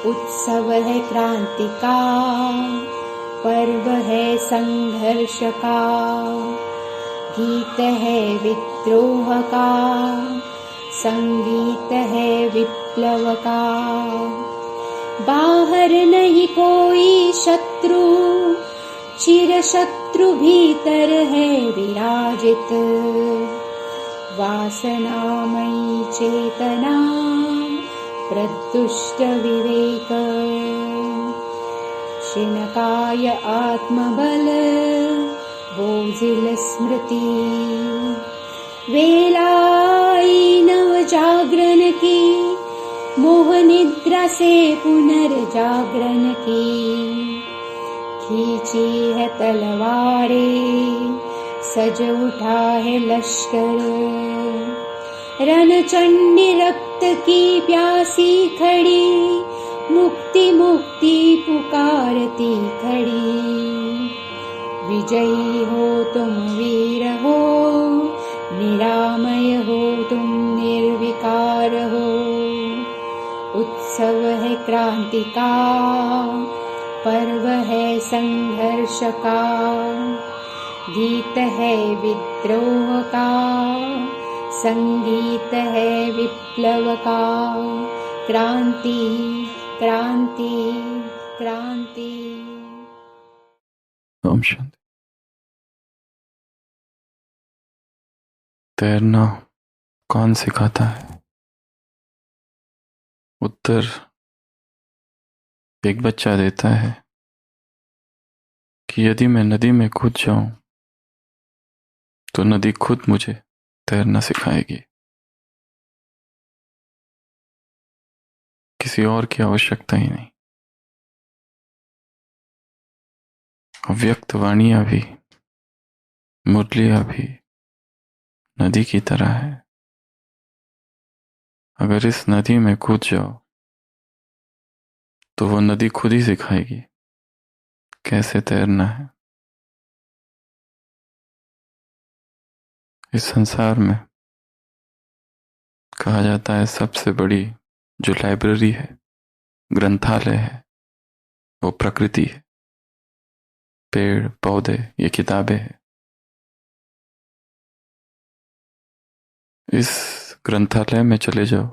उत्सव है क्रांति का, पर्व है संघर्ष का, गीत है विद्रोह का, संगीत है विप्लव का। बाहर नहीं कोई शत्रु, चिर शत्रु भीतर है विराजित। वासनामयी चेतना, प्रदुष्ट विवेक, शिनकाय आत्मबल, बोझिल स्मृति। वेलाई नव जागरण की, मोह निद्रा से पुनर्जागरण की। खींची है तलवारें, सज उठा है लश्कर। रणचंडी रक्त की प्यासी खड़ी, मुक्ति मुक्ति पुकारती खड़ी। विजयी हो तुम वीर हो, निरामय हो तुम निर्विकार हो। उत्सव है क्रांति का, पर्व है संघर्ष का, गीत है विद्रोह का, संगीत है विप्लव का। क्रांति क्रांति क्रांति। ओम शांति। तैरना कौन सिखाता है? उत्तर एक बच्चा देता है कि यदि मैं नदी में कूद जाऊं तो नदी खुद मुझे तैरना सिखाएगी। किसी और की आवश्यकता ही नहीं। अव्यक्त वाणियां भी, मुरलियां भी नदी की तरह है। अगर इस नदी में कूद जाओ तो वो नदी खुद ही सिखाएगी कैसे तैरना है। इस संसार में कहा जाता है सबसे बड़ी जो लाइब्रेरी है, ग्रंथालय है, वो प्रकृति है। पेड़ पौधे ये किताबें हैं। इस ग्रंथालय में चले जाओ,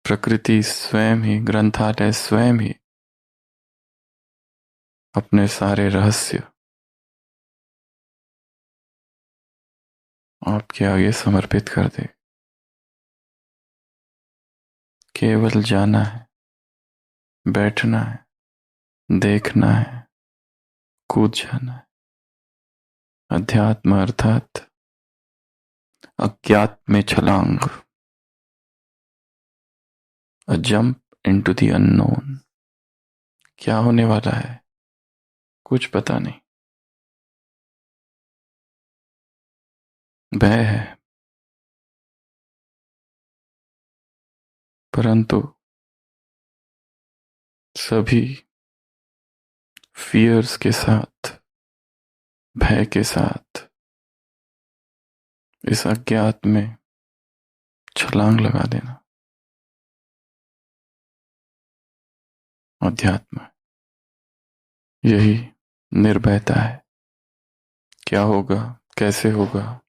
प्रकृति स्वयं ही, ग्रंथालय स्वयं ही अपने सारे रहस्य आपके आगे समर्पित कर दे। केवल जाना है, बैठना है, देखना है, कूद जाना है। अध्यात्म अर्थात अज्ञात में छलांग, a jump into the unknown. क्या होने वाला है कुछ पता नहीं। भय है, परंतु सभी फियर्स के साथ, भय के साथ इस अज्ञात में छलांग लगा देना अध्यात्म। यही निर्भयता है। क्या होगा, कैसे होगा,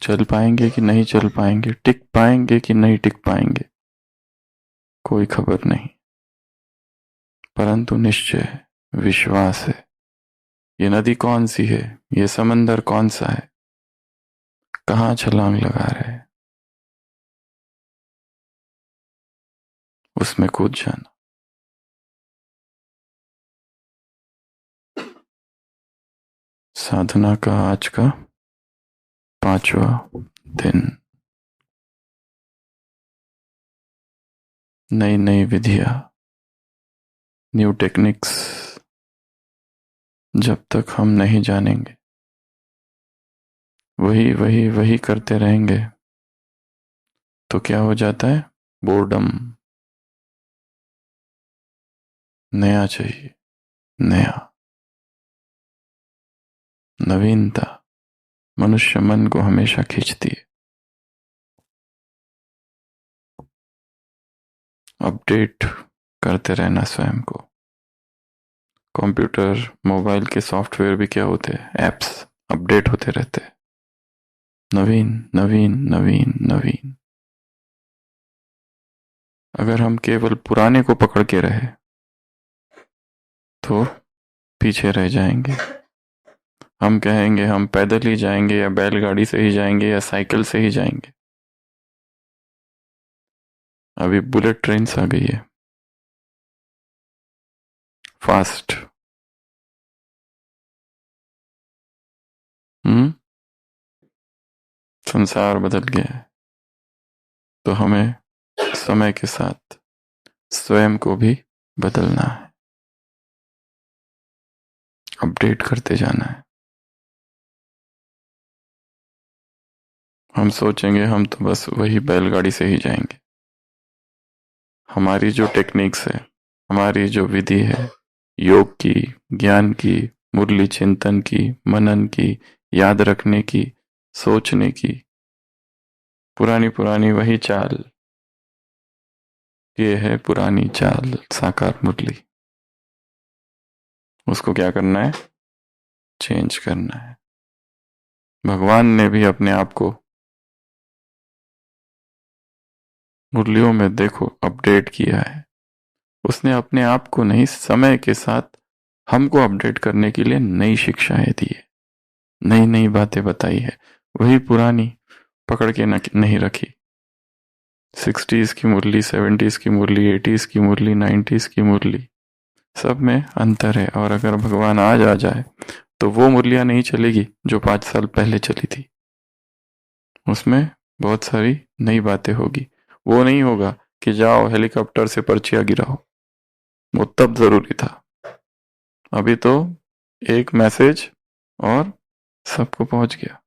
चल पाएंगे कि नहीं चल पाएंगे, टिक पाएंगे कि नहीं टिक पाएंगे, कोई खबर नहीं। परंतु निश्चय है, विश्वास है। ये नदी कौन सी है, ये समंदर कौन सा है, कहां छलांग लगा रहे हैं, उसमें कूद जाना। साधना का आज का 5वां दिन। नई नई विधियां, न्यू टेक्निक्स जब तक हम नहीं जानेंगे, वही वही वही करते रहेंगे तो क्या हो जाता है? बोर्डम। नया चाहिए, नया, नवीनता मनुष्य मन को हमेशा खींचती है। अपडेट करते रहना स्वयं को। कंप्यूटर मोबाइल के सॉफ्टवेयर भी क्या होते हैं, एप्स अपडेट होते रहते हैं, नवीन नवीन नवीन नवीन। अगर हम केवल पुराने को पकड़ के रहे तो पीछे रह जाएंगे। हम कहेंगे हम पैदल ही जाएंगे या बैलगाड़ी से ही जाएंगे या साइकिल से ही जाएंगे। अभी बुलेट ट्रेन्स आ गई है, फास्ट। संसार बदल गया है, तो हमें समय के साथ स्वयं को भी बदलना है, अपडेट करते जाना है। हम सोचेंगे हम तो बस वही बैलगाड़ी से ही जाएंगे। हमारी जो टेक्निक्स है, हमारी जो विधि है, योग की, ज्ञान की, मुरली चिंतन की, मनन की, याद रखने की, सोचने की, पुरानी पुरानी वही चाल। ये है पुरानी चाल, साकार मुरली। उसको क्या करना है, चेंज करना है। भगवान ने भी अपने आप को मुरलियों में देखो अपडेट किया है। उसने अपने आप को नहीं, समय के साथ हमको अपडेट करने के लिए नई शिक्षाएं दी है, नई नई बातें बताई है। वही पुरानी पकड़ के नहीं रखी। 60s की मुरली, 70s की मुरली, 80s की मुरली, 90s की मुरली, सब में अंतर है। और अगर भगवान आज आ जाए तो वो मुरलियां नहीं चलेगी जो 5 साल पहले चली थी। उसमें बहुत सारी नई बातें होगी। वो नहीं होगा कि जाओ हेलीकॉप्टर से पर्चियां गिराओ, वो तब जरूरी था। अभी तो एक मैसेज और सबको पहुंच गया।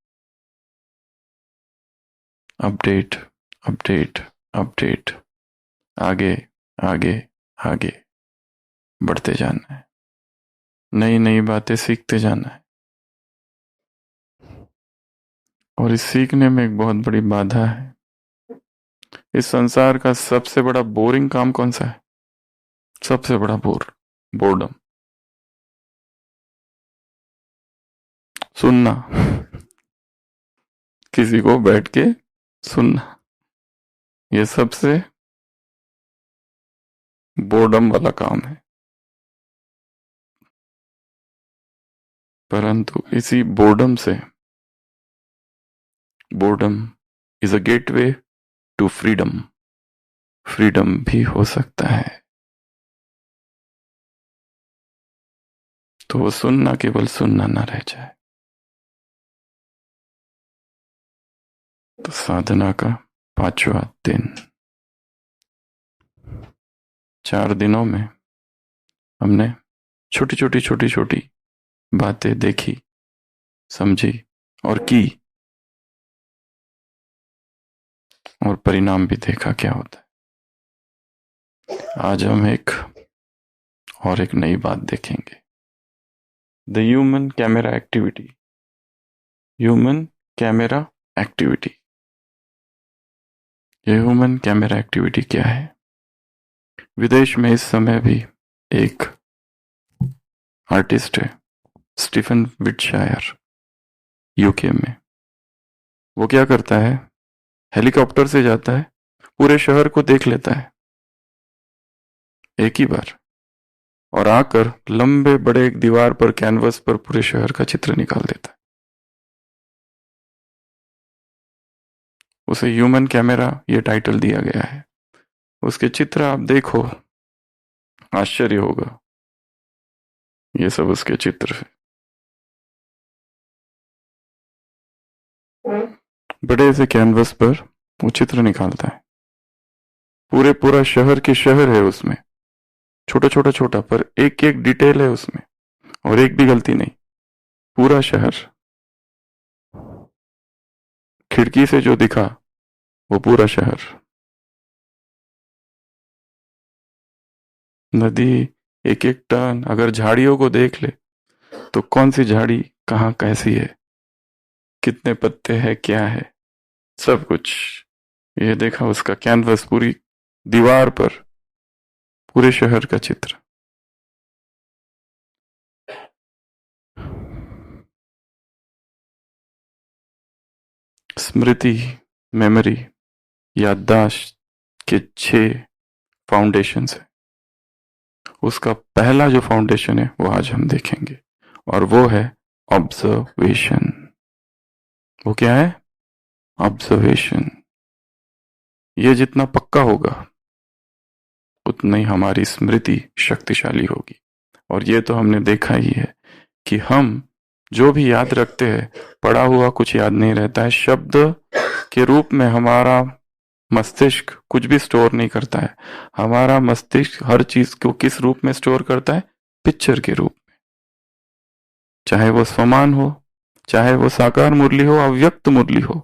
अपडेट अपडेट अपडेट, आगे आगे आगे बढ़ते जाना है, नई नई बातें सीखते जाना है। और इस सीखने में एक बहुत बड़ी बाधा है। इस संसार का सबसे बड़ा बोरिंग काम कौन सा है? सबसे बड़ा बोर्डम, सुनना। किसी को बैठ के सुनना, ये सबसे बोर्डम वाला काम है। परंतु इसी boredom is a gateway to freedom. Freedom भी हो सकता है। तो वो सुनना केवल सुनना ना रह जाए। तो साधना का 5वां दिन, 4 दिनों में हमने छोटी छोटी बातें देखी, समझी और की, और परिणाम भी देखा क्या होता है। आज हम एक नई बात देखेंगे, the human camera activity. Human camera activity, ये ह्यूमन कैमरा एक्टिविटी क्या है? विदेश में इस समय भी एक आर्टिस्ट है, स्टीफन विटशायर, यूके में। वो क्या करता है, हेलीकॉप्टर से जाता है, पूरे शहर को देख लेता है एक ही बार, और आकर लंबे बड़े एक दीवार पर, कैनवस पर पूरे शहर का चित्र निकाल देता है। उसे ह्यूमन कैमरा ये टाइटल दिया गया है। उसके चित्र आप देखो, आश्चर्य होगा। ये सब उसके चित्र है। बड़े से कैनवस पर वो चित्र निकालता है। पूरा शहर के शहर है उसमें, छोटा पर एक एक डिटेल है उसमें, और एक भी गलती नहीं। पूरा शहर, खिड़की से जो दिखा वो पूरा शहर। नदी, एक एक टर्न, अगर झाड़ियों को देख ले तो कौन सी झाड़ी कहाँ कैसी है, कितने पत्ते हैं, क्या है, सब कुछ ये देखा। उसका कैनवस पूरी दीवार पर पूरे शहर का चित्र। स्मृति, मेमोरी, याददाश्त के 6 फाउंडेशन है। उसका पहला जो फाउंडेशन है वो आज हम देखेंगे, और वो है ऑब्जर्वेशन। वो क्या है? ऑब्जर्वेशन। ये जितना पक्का होगा उतना ही हमारी स्मृति शक्तिशाली होगी। और ये तो हमने देखा ही है कि हम जो भी याद रखते हैं, पढ़ा हुआ कुछ याद नहीं रहता है। शब्द के रूप में हमारा मस्तिष्क कुछ भी स्टोर नहीं करता है। हमारा मस्तिष्क हर चीज को किस रूप में स्टोर करता है? पिक्चर के रूप में। चाहे वो स्वमान हो, चाहे वो साकार मुरली हो, अव्यक्त मुरली हो,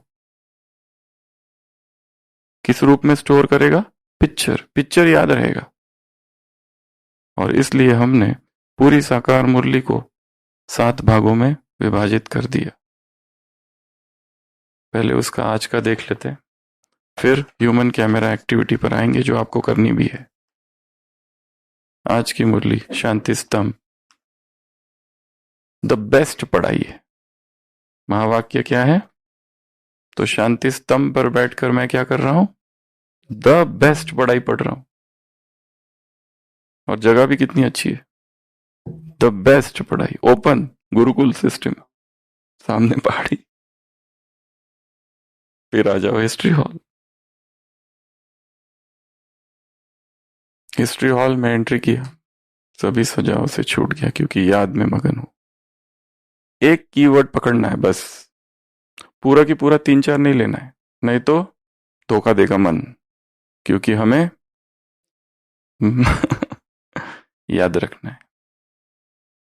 किस रूप में स्टोर करेगा? पिक्चर। पिक्चर याद रहेगा। और इसलिए हमने पूरी साकार मुरली को 7 भागों में विभाजित कर दिया। पहले उसका आज का देख लेते हैं, फिर ह्यूमन कैमरा एक्टिविटी पर आएंगे जो आपको करनी भी है। आज की मुरली शांति स्तंभ, द बेस्ट पढ़ाई है। महावाक्य क्या है? तो शांति स्तंभ पर बैठकर मैं क्या कर रहा हूं? द बेस्ट पढ़ाई पढ़ रहा हूं। और जगह भी कितनी अच्छी है, द बेस्ट पढ़ाई, ओपन गुरुकुल सिस्टम, सामने पहाड़ी। फिर आ जाओ हिस्ट्री हॉल। हिस्ट्री हॉल में एंट्री किया, सभी सजाओं से छूट गया क्योंकि याद में मगन हूं। एक कीवर्ड पकड़ना है बस, पूरा की पूरा 3-4 नहीं लेना है, नहीं तो धोखा देगा मन, क्योंकि हमें याद रखना है।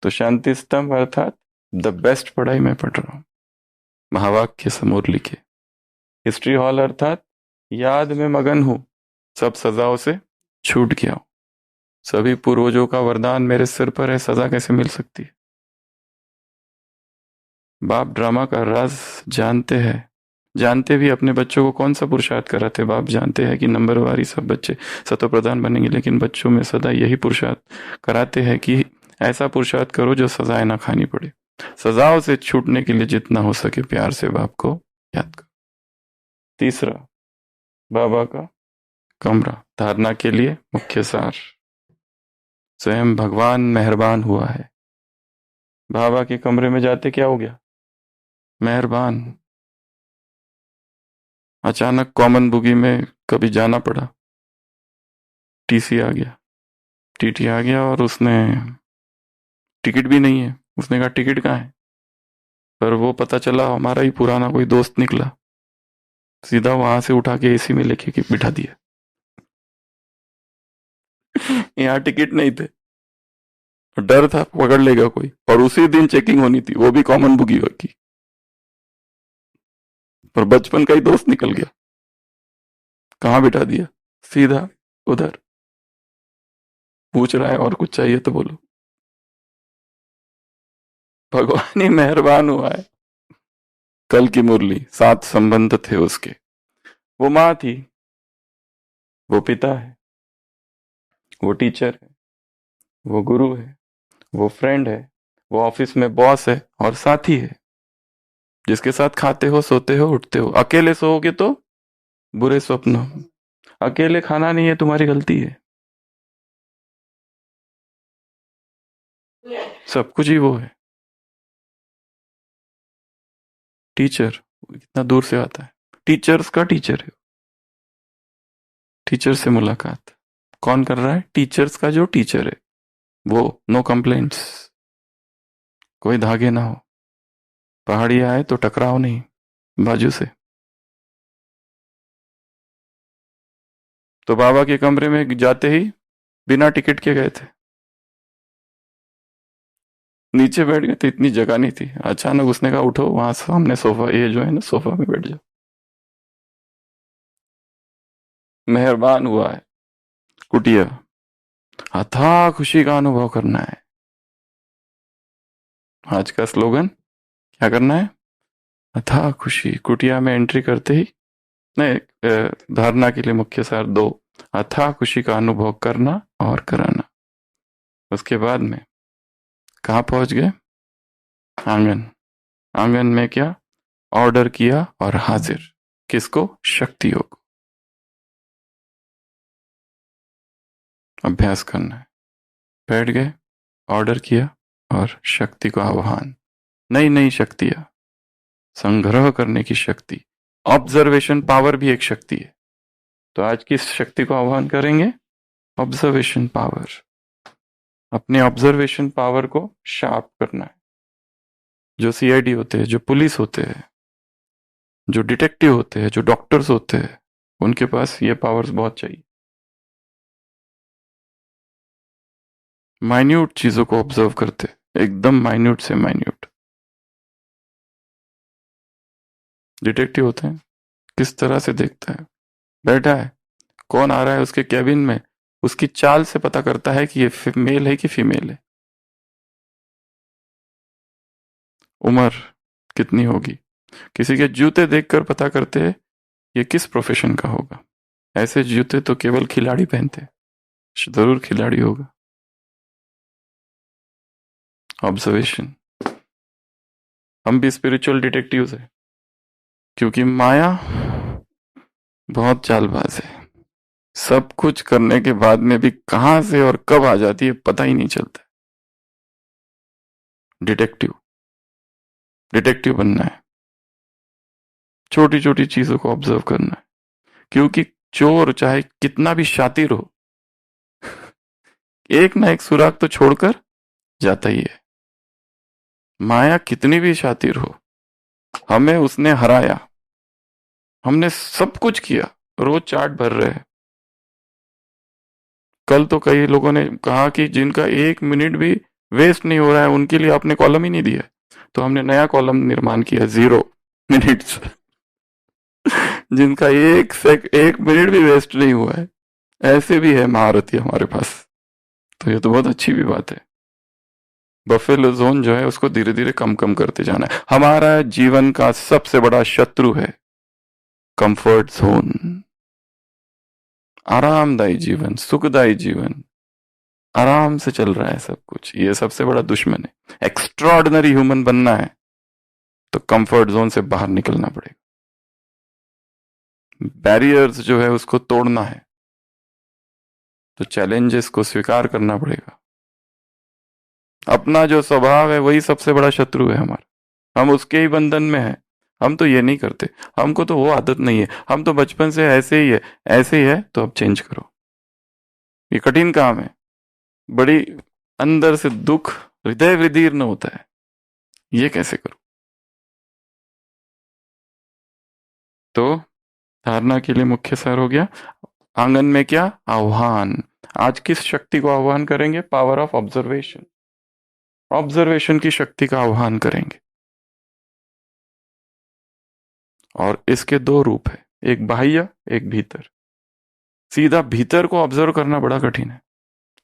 तो शांति स्तंभ अर्थात द बेस्ट पढ़ाई मैं पढ़ रहा हूं, महावाक्य समूर लिखे। हिस्ट्री हॉल अर्थात याद में मगन हूं, सब सजाओं से छूट गया हूं। सभी पूर्वजों का वरदान मेरे सिर पर है, सजा कैसे मिल सकती है? बाप ड्रामा का राज जानते हैं, जानते भी अपने बच्चों को कौन सा पुरुषार्थ कराते। बाप जानते हैं कि नंबरवारी सब बच्चे सतो प्रधान बनेंगे, लेकिन बच्चों में सदा यही पुरुषार्थ कराते हैं कि ऐसा पुरुषार्थ करो जो सजाएं ना खानी पड़े। सजाओं से छूटने के लिए जितना हो सके प्यार से बाप को याद करो। तीसरा, बाबा का कमरा, धारणा के लिए मुख्य सार। स्वयं भगवान मेहरबान हुआ है। बाबा के कमरे में जाते क्या हो गया? मेहरबान। अचानक कॉमन बुगी में कभी जाना पड़ा, टीसी आ गया, टीटी आ गया और उसने टिकट भी नहीं है। उसने कहा टिकट कहाँ है? पर वो पता चला हमारा ही पुराना कोई दोस्त निकला, सीधा वहां से उठा के एसी में लेके के बिठा दिया। यहाँ टिकट नहीं थे, डर था पकड़ लेगा कोई, और उसी दिन चेकिंग होनी थी, वो भी कॉमन बुगी की। पर बचपन का ही दोस्त निकल गया, कहाँ बिठा दिया? सीधा उधर। पूछ रहा है और कुछ चाहिए तो बोलो। भगवान ही मेहरबान हुआ है। कल की मुरली, 7 संबंध थे उसके। वो माँ थी, वो पिता है, वो टीचर है, वो गुरु है, वो फ्रेंड है, वो ऑफिस में बॉस है और साथी है, जिसके साथ खाते हो, सोते हो, उठते हो। अकेले सोओगे तो बुरे स्वप्न, अकेले खाना नहीं है तुम्हारी गलती है, सब कुछ ही वो है। टीचर कितना दूर से आता है, टीचर्स का टीचर है। टीचर से मुलाकात कौन कर रहा है? टीचर्स का जो टीचर है वो। नो कंप्लेंट्स, कोई धागे ना हो, पहाड़ी आए तो टकराओ नहीं बाजू से। तो बाबा के कमरे में जाते ही बिना टिकट के गए थे, नीचे बैठ गए थे, इतनी जगह नहीं थी। अचानक उसने कहा उठो, वहां सामने सोफा, ये जो है ना सोफा में बैठ जाओ। मेहरबान हुआ है। कुटिया, अथाह खुशी का अनुभव करना है। आज का स्लोगन क्या करना है? अथाह खुशी। कुटिया में एंट्री करते ही नहीं, धारणा के लिए मुख्य सार 2, अथाह खुशी का अनुभव करना और कराना। उसके बाद में कहाँ पहुंच गए? आंगन। आंगन में क्या ऑर्डर किया और हाजिर, किसको? शक्तियों को। अभ्यास करना है। बैठ गए, ऑर्डर किया और शक्ति को आह्वान, नई नई शक्तियां, संग्रह करने की शक्ति, ऑब्जर्वेशन पावर भी एक शक्ति है। तो आज किस शक्ति को आह्वान करेंगे? Observation power. अपने ऑब्जर्वेशन पावर को शार्प करना है। जो सीआईडी होते हैं, जो पुलिस होते हैं, जो डिटेक्टिव होते हैं, जो डॉक्टर्स होते हैं, उनके पास ये पावर्स बहुत चाहिए। माइन्यूट चीजों को ऑब्जर्व करते, एकदम माइन्यूट से माइन्यूट। डिटेक्टिव होते हैं, किस तरह से देखता है, बैठा है, कौन आ रहा है उसके कैबिन में, उसकी चाल से पता करता है कि ये मेल है कि फीमेल है, उम्र कितनी होगी, किसी के जूते देखकर पता करते हैं ये किस प्रोफेशन का होगा। ऐसे जूते तो केवल खिलाड़ी पहनते, जरूर खिलाड़ी होगा। ऑब्जर्वेशन। हम भी स्पिरिचुअल डिटेक्टिव्स हैं, क्योंकि माया बहुत चालबाज है। सब कुछ करने के बाद में भी कहां से और कब आ जाती है पता ही नहीं चलता। डिटेक्टिव, डिटेक्टिव बनना है, छोटी छोटी चीजों को ऑब्जर्व करना है, क्योंकि चोर चाहे कितना भी शातिर हो, एक ना एक सुराग तो छोड़कर जाता ही है। माया कितनी भी शातिर हो, हमें उसने हराया, हमने सब कुछ किया, रोज चाट भर रहे हैं। कल तो कई लोगों ने कहा कि जिनका 1 मिनट भी वेस्ट नहीं हो रहा है उनके लिए आपने कॉलम ही नहीं दिया, तो हमने नया कॉलम निर्माण किया, 0 मिनट्स। जिनका 1 मिनट भी वेस्ट नहीं हुआ है, ऐसे भी है महारथी हमारे पास। तो ये तो बहुत अच्छी भी बात है। बफेलो जोन जो है उसको धीरे धीरे कम कम करते जाना है। हमारा जीवन का सबसे बड़ा शत्रु है कंफर्ट जोन। आरामदायी जीवन, सुखदायी जीवन, आराम से चल रहा है सब कुछ, ये सबसे बड़ा दुश्मन है। एक्स्ट्रॉर्डिनरी ह्यूमन बनना है तो कंफर्ट जोन से बाहर निकलना पड़ेगा, बैरियर्स जो है उसको तोड़ना है, तो चैलेंजेस को स्वीकार करना पड़ेगा। अपना जो स्वभाव है वही सबसे बड़ा शत्रु है हमारा, हम उसके ही बंधन में हैं। हम तो ये नहीं करते, हमको तो वो आदत नहीं है, हम तो बचपन से ऐसे ही है, ऐसे ही है, तो अब चेंज करो। ये कठिन काम है, बड़ी अंदर से दुख, हृदय विदीर्ण होता है, ये कैसे करूं? तो धारणा के लिए मुख्य सार हो गया। आंगन में क्या आह्वान, आज किस शक्ति को आह्वान करेंगे? Power of observation. ऑब्जर्वेशन की शक्ति का आह्वान करेंगे। और इसके 2 रूप है, एक बाह्य एक भीतर। सीधा भीतर को ऑब्जर्व करना बड़ा कठिन है,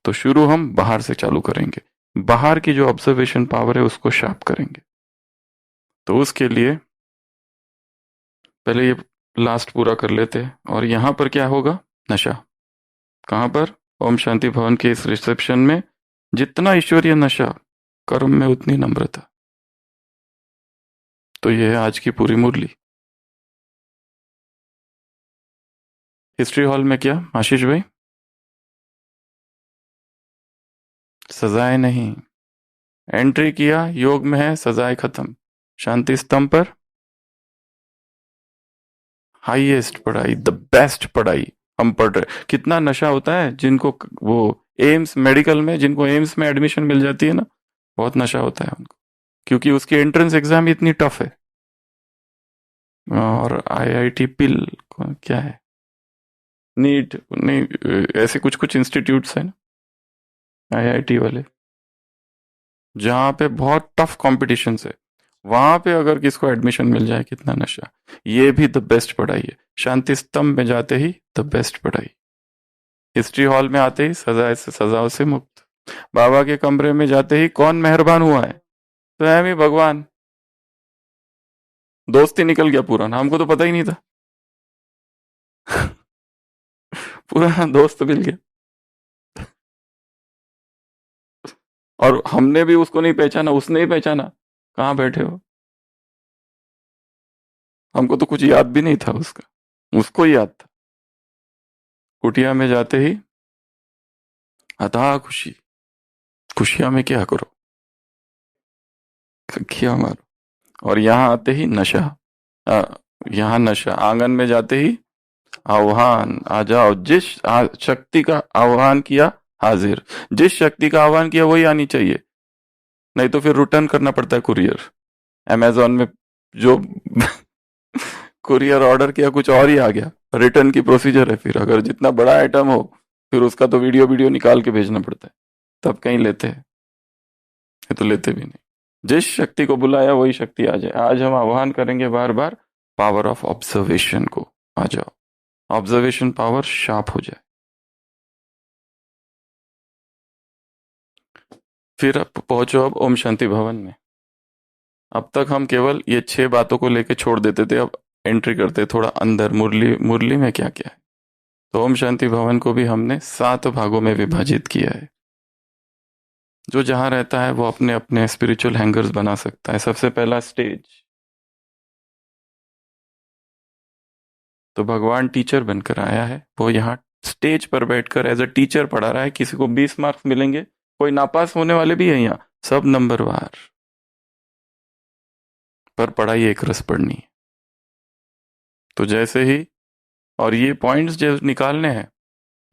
तो शुरू हम बाहर से चालू करेंगे। बाहर की जो ऑब्जर्वेशन पावर है उसको शार्प करेंगे। तो उसके लिए पहले ये लास्ट पूरा कर लेते हैं। और यहां पर क्या होगा? नशा। कहां पर? ओम शांति भवन के इस रिसेप्शन में जितना ईश्वरीय नशा, कर्म में उतनी नम्रता। तो ये है आज की पूरी मुरली। हिस्ट्री हॉल में क्या आशीष भाई? सजाएं नहीं, एंट्री किया, योग में है, सजाएं खत्म। शांति स्तंभ पर हाईएस्ट पढ़ाई, द बेस्ट पढ़ाई हम पढ़ रहे। कितना नशा होता है जिनको वो एम्स मेडिकल में, जिनको एम्स में एडमिशन मिल जाती है ना, बहुत नशा होता है उनको, क्योंकि उसकी एंट्रेंस एग्जाम इतनी टफ है। और आईआईटी पिल क्या है, नीट नहीं, ऐसे कुछ कुछ इंस्टीट्यूट्स है ना आईआईटी वाले, जहाँ पे बहुत टफ कॉम्पिटिशन है, वहां पे अगर किसको एडमिशन मिल जाए, कितना नशा। ये भी द बेस्ट पढ़ाई है। शांति स्तंभ में जाते ही द बेस्ट पढ़ाई, हिस्ट्री हॉल में आते ही सजाए से सजाओं से मुक्त, बाबा के कमरे में जाते ही कौन मेहरबान हुआ है? स्वयं ही भगवान। दोस्त ही निकल गया पुराना, हमको तो पता ही नहीं था। पुराना दोस्त मिल गया। और हमने भी उसको नहीं पहचाना, उसने ही पहचाना, कहाँ बैठे हो। हमको तो कुछ याद भी नहीं था उसका, उसको याद था। कुटिया में जाते ही अथाह खुशी, खुशियां में क्या करो, खिया मारो। और यहाँ आते ही नशा, आ, यहाँ नशा, आंगन में जाते ही आह्वान, आ जाओ, शक्ति का आह्वान किया हाजिर। जिस शक्ति का आह्वान किया वही आनी चाहिए, नहीं तो फिर रिटर्न करना पड़ता है कुरियर। अमेजोन में जो कुरियर ऑर्डर किया कुछ और ही आ गया, रिटर्न की प्रोसीजर है। फिर अगर जितना बड़ा आइटम हो फिर उसका तो वीडियो वीडियो निकाल के भेजना पड़ता है, तब कहीं लेते हैं, ये तो लेते भी नहीं। जिस शक्ति को बुलाया वही शक्ति आ जाए। आज हम आह्वान करेंगे बार बार पावर ऑफ ऑब्जर्वेशन को, आ जाओ, ऑब्जर्वेशन पावर शार्प हो जाए। फिर अब पहुंचो अब ओम शांति भवन में। अब तक हम केवल ये 6 बातों को लेके छोड़ देते थे, अब एंट्री करते थोड़ा अंदर, मुरली मुरली में क्या क्या है। तो ओम शांति भवन को भी हमने 7 भागों में विभाजित किया है। जो जहां रहता है वो अपने अपने स्पिरिचुअल हैंगर्स बना सकता है। सबसे पहला स्टेज, तो भगवान टीचर बनकर आया है, वो यहाँ स्टेज पर बैठकर एज अ टीचर पढ़ा रहा है। किसी को 20 मार्क्स मिलेंगे, कोई नापास होने वाले भी है यहाँ, सब नंबरवार, पर पढ़ाई एक रस पढ़नी है। तो जैसे ही, और ये पॉइंट्स जो निकालने हैं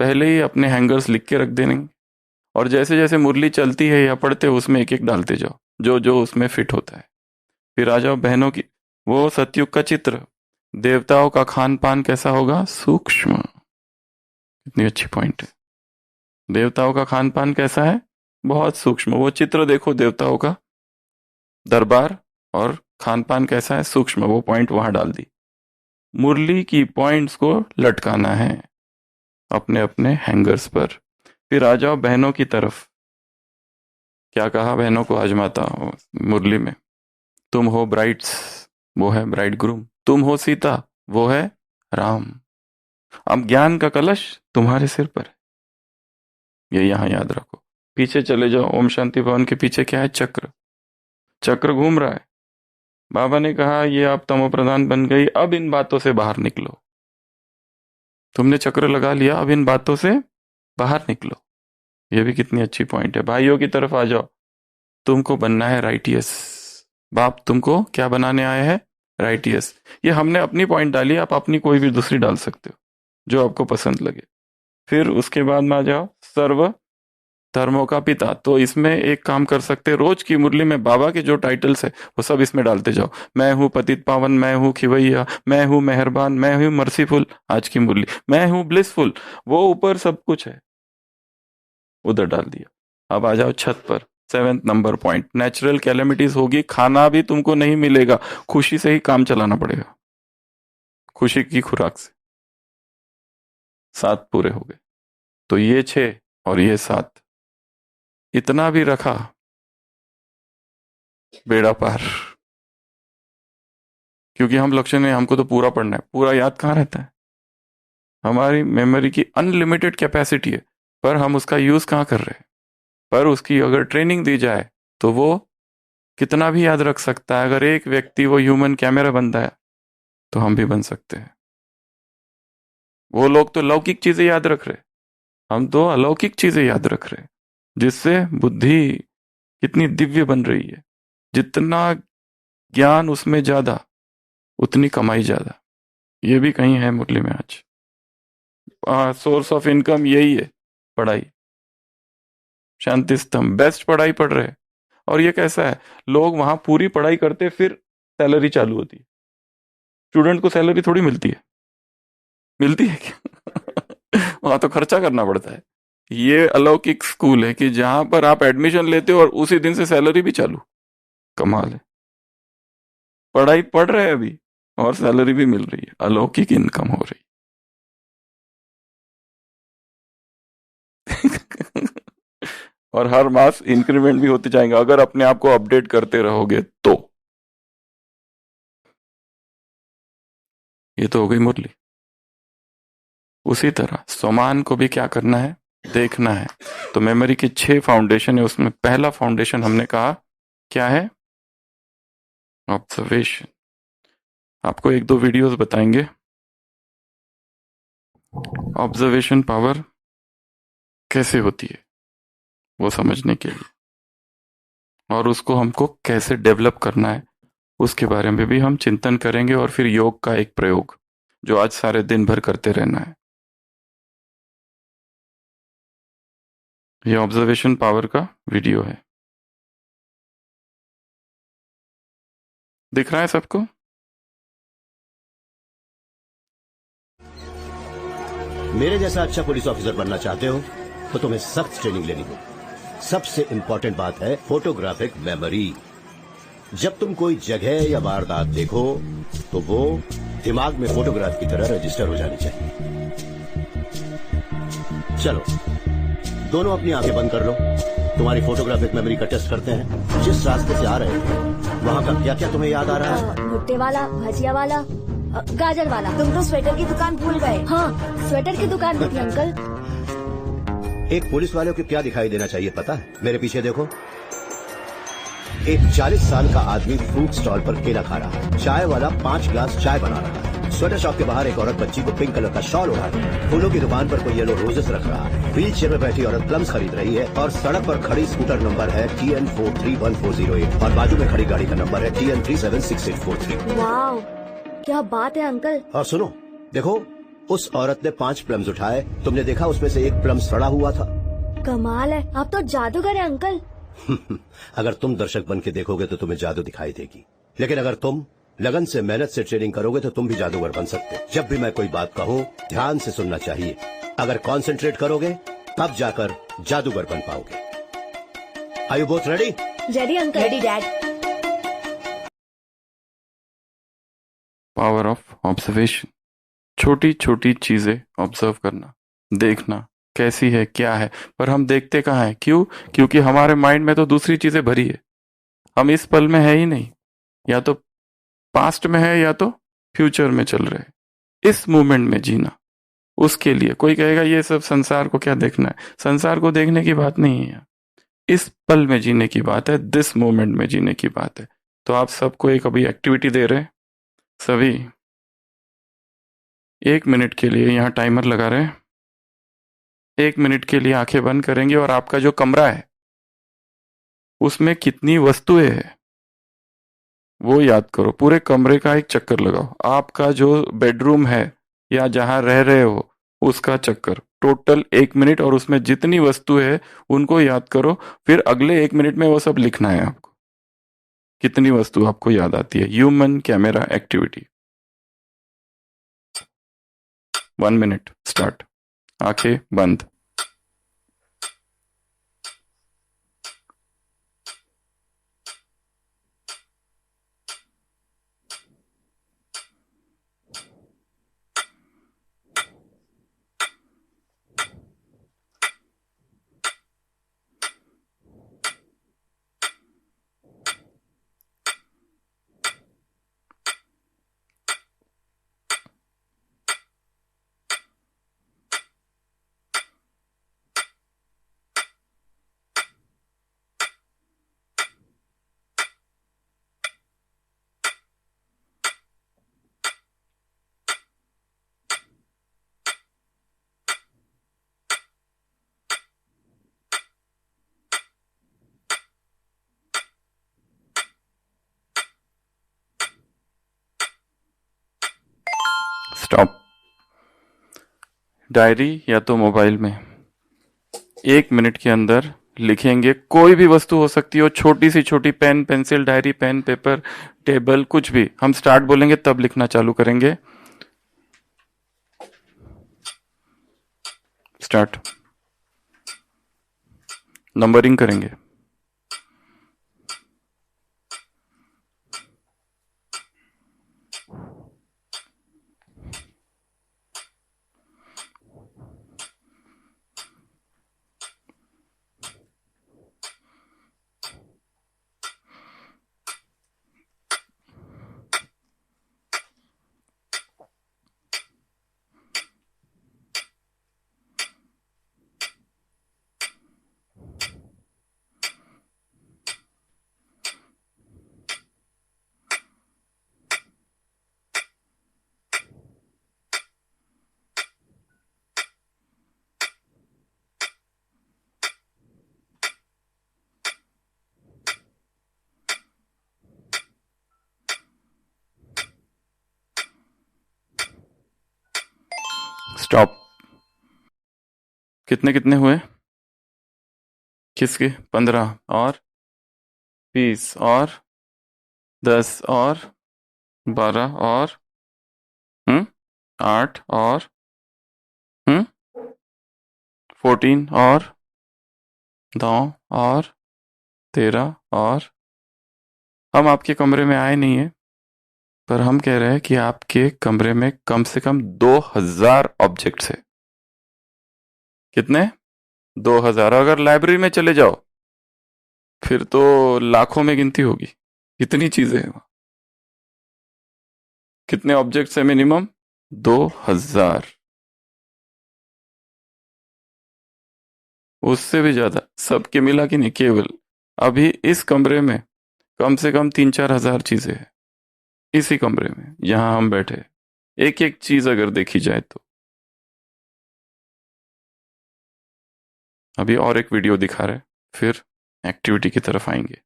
पहले ही अपने हैंगर्स लिख के रख देंगे, और जैसे जैसे मुरली चलती है या पढ़ते हो उसमें एक एक डालते जाओ, जो जो उसमें फिट होता है। फिर आ जाओ बहनों की, वो सतयुग का चित्र, देवताओं का खान पान कैसा होगा, सूक्ष्म। इतनी अच्छी पॉइंट है, देवताओं का खान पान कैसा है, बहुत सूक्ष्म। वो चित्र देखो देवताओं का दरबार, और खान पान कैसा है, सूक्ष्म, वो पॉइंट वहां डाल दी। मुरली की पॉइंट्स को लटकाना है अपने अपने हैंगर्स पर। फिर आ जाओ बहनों की तरफ, क्या कहा बहनों को आजमाता हो मुरली में, तुम हो ब्राइड्स, वो है ब्राइड ग्रूम, तुम हो सीता, वो है राम। अब ज्ञान का कलश तुम्हारे सिर पर है, ये यहां याद रखो। पीछे चले जाओ, ओम शांति भवन के पीछे क्या है, चक्र, चक्र घूम रहा है। बाबा ने कहा ये आप तमो प्रधान बन गई, अब इन बातों से बाहर निकलो। तुमने चक्र लगा लिया, अब इन बातों से बाहर निकलो। ये भी कितनी अच्छी पॉइंट है। भाइयों की तरफ आ जाओ, तुमको बनना है राइटियस, बाप तुमको क्या बनाने आए हैं, राइटियस। ये हमने अपनी पॉइंट डाली, आप अपनी कोई भी दूसरी डाल सकते हो जो आपको पसंद लगे। फिर उसके बाद में आ जाओ सर्व धर्मों का पिता, तो इसमें एक काम कर सकते हैं, रोज की मुरली में बाबा के जो टाइटल्स है वो सब इसमें डालते जाओ। मैं हूँ पतित पावन, मैं हूँ खिवैया, मैं हूँ मेहरबान, मैं हूँ मर्सीफुल, आज की मुरली मैं हूँ ब्लिसफुल, वो ऊपर सब कुछ है, उधर डाल दिया। अब आ जाओ छत पर, 7th number point, natural calamities होगी, खाना भी तुमको नहीं मिलेगा, खुशी से ही काम चलाना पड़ेगा, खुशी की खुराक से। 7 पूरे हो गए, तो ये 6 और ये 7, इतना भी रखा, बेड़ा पार। क्योंकि हम लक्ष्य ने, हमको तो पूरा पढ़ना है, पूरा याद कहाँ रहता है, हमारी मेमोरी की अनलिमिटेड कैपेसिटी है, पर हम उसका यूज कहाँ कर रहे हैं। पर उसकी अगर ट्रेनिंग दी जाए तो वो कितना भी याद रख सकता है। अगर एक व्यक्ति वो ह्यूमन कैमरा बनता है तो हम भी बन सकते हैं। वो लोग तो लौकिक चीजें याद रख रहे, हम तो अलौकिक चीजें याद रख रहे, जिससे बुद्धि कितनी दिव्य बन रही है। जितना ज्ञान उसमें ज्यादा, उतनी कमाई ज्यादा। ये भी कहीं है मुरली में आज। सोर्स ऑफ इनकम यही है, पढ़ाई, शांति स्तंभ, बेस्ट पढ़ाई पढ़ रहे हैं। और ये कैसा है, लोग वहां पूरी पढ़ाई करते फिर सैलरी चालू होती है, स्टूडेंट को सैलरी थोड़ी मिलती है, मिलती है क्या वहां तो खर्चा करना पड़ता है। ये अलौकिक स्कूल है कि जहां पर आप एडमिशन लेते हो और उसी दिन से सैलरी भी चालू, कमाल है। पढ़ाई पढ़ रहे हैं अभी और सैलरी भी मिल रही है, अलौकिक इनकम हो रही और हर मास इंक्रीमेंट भी होते जाएंगे अगर अपने आप को अपडेट करते रहोगे तो। ये तो हो गई मुरली, उसी तरह समान को भी क्या करना है, देखना है। तो मेमोरी की 6 फाउंडेशन है, उसमें पहला फाउंडेशन हमने कहा क्या है, ऑब्जर्वेशन। आपको एक दो वीडियोस बताएंगे ऑब्जर्वेशन पावर कैसे होती है वो समझने के लिए, और उसको हमको कैसे डेवलप करना है उसके बारे में भी हम चिंतन करेंगे। और फिर योग का एक प्रयोग जो आज सारे दिन भर करते रहना है। ये ऑब्जर्वेशन पावर का वीडियो है, दिख रहा है सबको? मेरे जैसा अच्छा पुलिस ऑफिसर बनना चाहते हो तो तुम्हें सख्त ट्रेनिंग लेनी होगी। सबसे इंपॉर्टेंट बात है फोटोग्राफिक मेमोरी। जब तुम कोई जगह या वारदात देखो तो वो दिमाग में फोटोग्राफ की तरह रजिस्टर हो जानी चाहिए। चलो दोनों अपनी आंखें बंद कर लो, तुम्हारी फोटोग्राफिक मेमोरी का टेस्ट करते हैं। जिस रास्ते से आ रहे हो वहां का क्या क्या तुम्हें याद आ रहा है? भुट्टे वाला, भजिया वाला, गाजर वाला। तुम तो स्वेटर की दुकान भूल गए। हाँ, स्वेटर की दुकान भी थी अंकल। एक पुलिस वाले को क्या दिखाई देना चाहिए पता है? मेरे पीछे देखो, एक 40 साल का आदमी फ्रूट स्टॉल पर केला खा रहा है। चाय वाला 5 ग्लास चाय बना रहा है। स्वेटर शॉप के बाहर एक औरत बच्ची को पिंक कलर का शॉल ओढ़ा रही है। फूलों की दुकान पर कोई येलो रोजेस रख रहा है। व्हील चेयर में बैठी औरत प्लम्स खरीद रही है और सड़क पर खड़ी स्कूटर नंबर है TN431408 और बाजू में खड़ी गाड़ी का नंबर है TN376843। वाह, क्या बात है अंकल। और सुनो, देखो उस औरत ने 5 प्लम्स उठाए। तुमने देखा उसमें से एक प्लम सड़ा हुआ था। कमाल है, आप तो जादूगर हैं अंकल। अगर तुम दर्शक बन के देखोगे तो तुम्हें जादू दिखाई देगी, लेकिन अगर तुम लगन से मेहनत से ट्रेनिंग करोगे तो तुम भी जादूगर बन सकते हो। जब भी मैं कोई बात कहूँ ध्यान से सुनना चाहिए। अगर कॉन्सेंट्रेट करोगे तब जाकर जादूगर बन पाओगे। Are you both ready? Ready uncle. Ready dad. Power of observation. छोटी छोटी चीजें ऑब्जर्व करना, देखना कैसी है क्या है। पर हम देखते कहाँ हैं? क्यों? क्योंकि हमारे माइंड में तो दूसरी चीजें भरी है। हम इस पल में है ही नहीं, या तो पास्ट में है या तो फ्यूचर में चल रहे हैं। इस मोमेंट में जीना, उसके लिए कोई कहेगा ये सब संसार को क्या देखना है। संसार को देखने की बात नहीं है, इस पल में जीने की बात है, दिस मोमेंट में जीने की बात है। तो आप सबको एक अभी एक्टिविटी दे रहे हैं। सभी 1 मिनट के लिए यहाँ टाइमर लगा रहे हैं। 1 मिनट के लिए आंखें बंद करेंगे और आपका जो कमरा है उसमें कितनी वस्तुएं हैं वो याद करो। पूरे कमरे का एक चक्कर लगाओ। आपका जो बेडरूम है या जहां रह रहे हो उसका चक्कर, टोटल 1 मिनट, और उसमें जितनी वस्तु है उनको याद करो। फिर अगले 1 मिनट में वो सब लिखना है आपको, कितनी वस्तु आपको याद आती है। Human camera activity. 1 minute start. आंखें बंद। स्टॉप। डायरी या तो मोबाइल में 1 मिनट के अंदर लिखेंगे। कोई भी वस्तु हो सकती हो, छोटी सी छोटी, pen, pencil, diary, pen, paper, table, कुछ भी। हम स्टार्ट बोलेंगे तब लिखना चालू करेंगे। स्टार्ट। नंबरिंग करेंगे। स्टॉप। कितने कितने हुए? किसके? 15 और 20 और 10 और 12 और 8 और 14 और 9 और 13 और हम आपके कमरे में आए नहीं है, पर हम कह रहे हैं कि आपके कमरे में कम से कम 2000 ऑब्जेक्ट्स है। कितने? 2000। अगर लाइब्रेरी में चले जाओ फिर तो लाखों में गिनती होगी, कितनी चीजें हैं वहां। कितने ऑब्जेक्ट्स है मिनिमम? 2000, उससे भी ज्यादा। सबके मिला कि नहीं? केवल अभी इस कमरे में कम से कम 3-4 हजार चीजें हैं। इसी कमरे में यहां हम बैठे, एक एक चीज अगर देखी जाए तो। अभी और एक वीडियो दिखा रहे, फिर एक्टिविटी की तरफ आएंगे।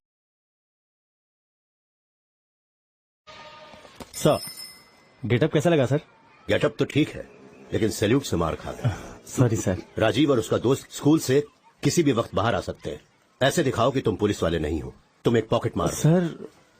सर, गेटअप कैसा लगा सर? गेटअप तो ठीक है, लेकिन सैल्यूट से मार खा गया। Sorry sir. राजीव और उसका दोस्त स्कूल से किसी भी वक्त बाहर आ सकते हैं। ऐसे दिखाओ कि तुम पुलिस वाले नहीं हो। तुम एक पॉकेट मार हो। सर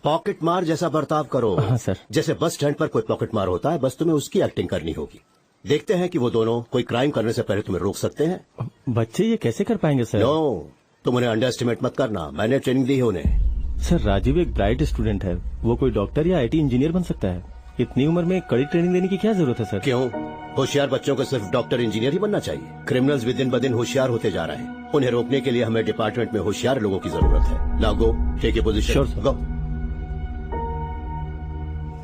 पॉकेट मार जैसा बर्ताव करो। हाँ सर। जैसे बस स्टैंड पर कोई पॉकेट मार होता है, बस तुम्हें उसकी एक्टिंग करनी होगी। देखते हैं कि वो दोनों कोई क्राइम करने से पहले तुम्हें रोक सकते हैं। बच्चे ये कैसे कर पाएंगे सर? नो, तुम उन्हें अंडर एस्टिमेट मत करना। मैंने ट्रेनिंग दी है उन्हें। सर राजीव एक ब्राइट स्टूडेंट है, वो कोई डॉक्टर या आईटी इंजीनियर बन सकता है। इतनी उम्र में कड़ी ट्रेनिंग देने की क्या जरूरत है सर? क्यों? होशियार बच्चों को सिर्फ डॉक्टर इंजीनियर ही बनना चाहिए। क्रिमिनल्स दिन ब दिन होशियार होते जा रहे हैं। उन्हें रोकने के लिए हमें डिपार्टमेंट में होशियार लोगों की जरूरत है। Now go, take your position. Sure, sir. Go.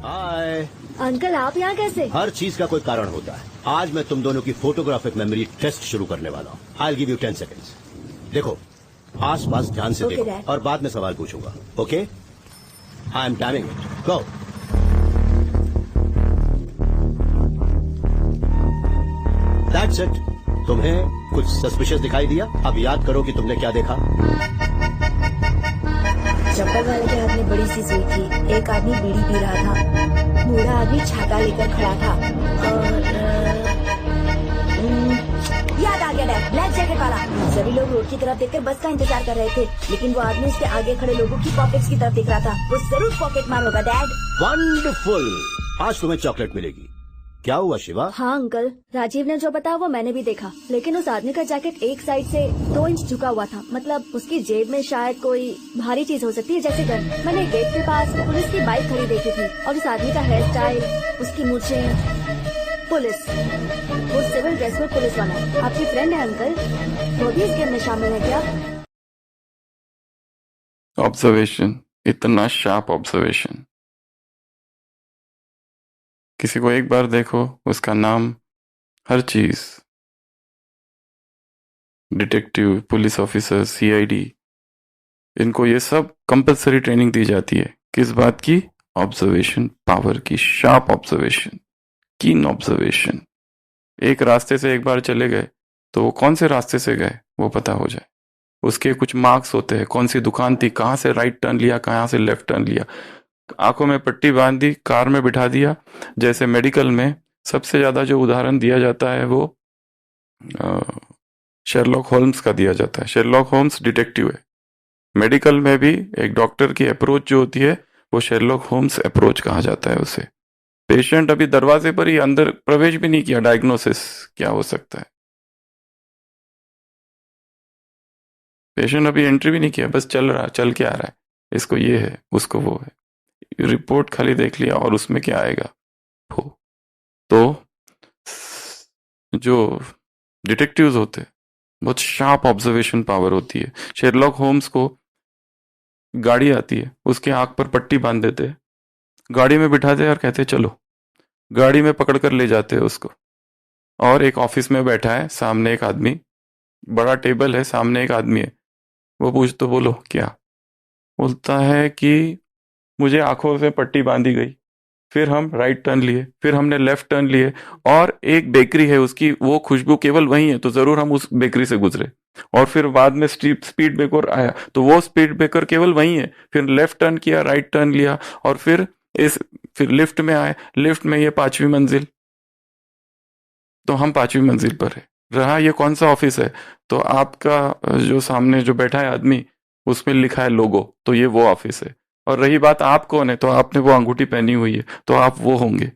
Hi. Uncle आप यहाँ कैसे? हर चीज का कोई कारण होता है। आज मैं तुम दोनों की फोटोग्राफिक मेमोरी टेस्ट शुरू करने वाला हूँ। I give you 10 seconds. देखो, आस पास ध्यान से Okay, देखो Dad. और बाद में सवाल पूछूंगा। Okay? I am timing it. Go. That's it. तुम्हें कुछ सस्पिशियस दिखाई दिया? अब याद करो कि तुमने क्या देखा। चप्पल वाले के हाथ में बड़ी सी सुई थी। एक आदमी बीड़ी पी रहा था। बूढ़ा आदमी छाता लेकर खड़ा था। और याद आ गया डैड, ब्लैक जैकेट वाला। सभी लोग रोड की तरफ देखकर बस का इंतजार कर रहे थे, लेकिन वो आदमी उसके आगे खड़े लोगों की पॉकेट्स की तरफ देख रहा था। वो जरूर पॉकेट मार होगा डैड। वंडरफुल। आज तुम्हें चॉकलेट मिलेगी। क्या हुआ शिवा? हाँ अंकल, राजीव ने जो बताया वो मैंने भी देखा, लेकिन उस आदमी का जैकेट एक साइड से 2 इंच झुका हुआ था। मतलब उसकी जेब में शायद कोई भारी चीज हो सकती है, जैसे गन। मैंने गेट के पास पुलिस की बाइक खड़ी देखी थी, और उस आदमी का हेयर स्टाइल, उसकी मूंछें, पुलिस, वो सिविल ड्रेस में पुलिस वाला। आपकी फ्रेंड है अंकल, वो भी इस गेम में शामिल है क्या? ऑब्जर्वेशन, इतना शार्प ऑब्जर्वेशन। किसी को एक बार देखो, उसका नाम, हर चीज, डिटेक्टिव, पुलिस ऑफिसर, सीआईडी, इनको ये सब कंपलसरी ट्रेनिंग दी जाती है। किस बात की? ऑब्जर्वेशन पावर की। शार्प ऑब्जर्वेशन, कीन ऑब्जर्वेशन। एक रास्ते से एक बार चले गए तो वो कौन से रास्ते से गए वो पता हो जाए। उसके कुछ मार्क्स होते हैं, कौन सी दुकान थी, कहाँ से राइट टर्न लिया, कहाँ से लेफ्ट टर्न लिया। आंखों में पट्टी बांध दी, कार में बिठा दिया। जैसे मेडिकल में सबसे ज्यादा जो उदाहरण दिया जाता है वो शेरलॉक होल्म्स का दिया जाता है। शेरलॉक होल्म्स डिटेक्टिव है। मेडिकल में भी एक डॉक्टर की अप्रोच जो होती है वो शेरलॉक होल्म्स अप्रोच कहा जाता है उसे। पेशेंट अभी दरवाजे पर ही, अंदर प्रवेश भी नहीं किया, डायग्नोसिस क्या हो सकता है। पेशेंट अभी एंट्री भी नहीं किया, बस चल के आ रहा है, इसको ये है, उसको वो है, रिपोर्ट खाली देख लिया और उसमें क्या आएगा हो। तो जो डिटेक्टिव्स होते हैं बहुत शार्प ऑब्जर्वेशन पावर होती है। शेरलॉक होम्स को गाड़ी आती है, उसके आंख पर पट्टी बांध देते हैं, गाड़ी में बिठाते और कहते चलो। गाड़ी में पकड़ कर ले जाते हैं उसको, और एक ऑफिस में बैठा है, सामने एक आदमी, बड़ा टेबल है, सामने एक आदमी है। वो पूछ तो बोलो क्या? बोलता है कि मुझे आंखों से पट्टी बांधी गई, फिर हम राइट टर्न लिए, फिर हमने लेफ्ट टर्न लिए, और एक बेकरी है उसकी वो खुशबू केवल वही है, तो जरूर हम उस बेकरी से गुजरे। और फिर बाद में स्पीड ब्रेकर आया तो वो स्पीड ब्रेकर केवल वही है, फिर लेफ्ट टर्न किया, राइट टर्न लिया, और फिर लिफ्ट में आए, लिफ्ट में ये 5वीं मंजिल। तो हम 5वीं मंजिल पर है। रहा ये कौन सा ऑफिस है, तो आपका जो सामने जो बैठा है आदमी, उसमें लिखा है लोगो, तो ये वो ऑफिस है। और रही बात आप कौन है, तो आपने वो अंगूठी पहनी हुई है, तो आप वो होंगे।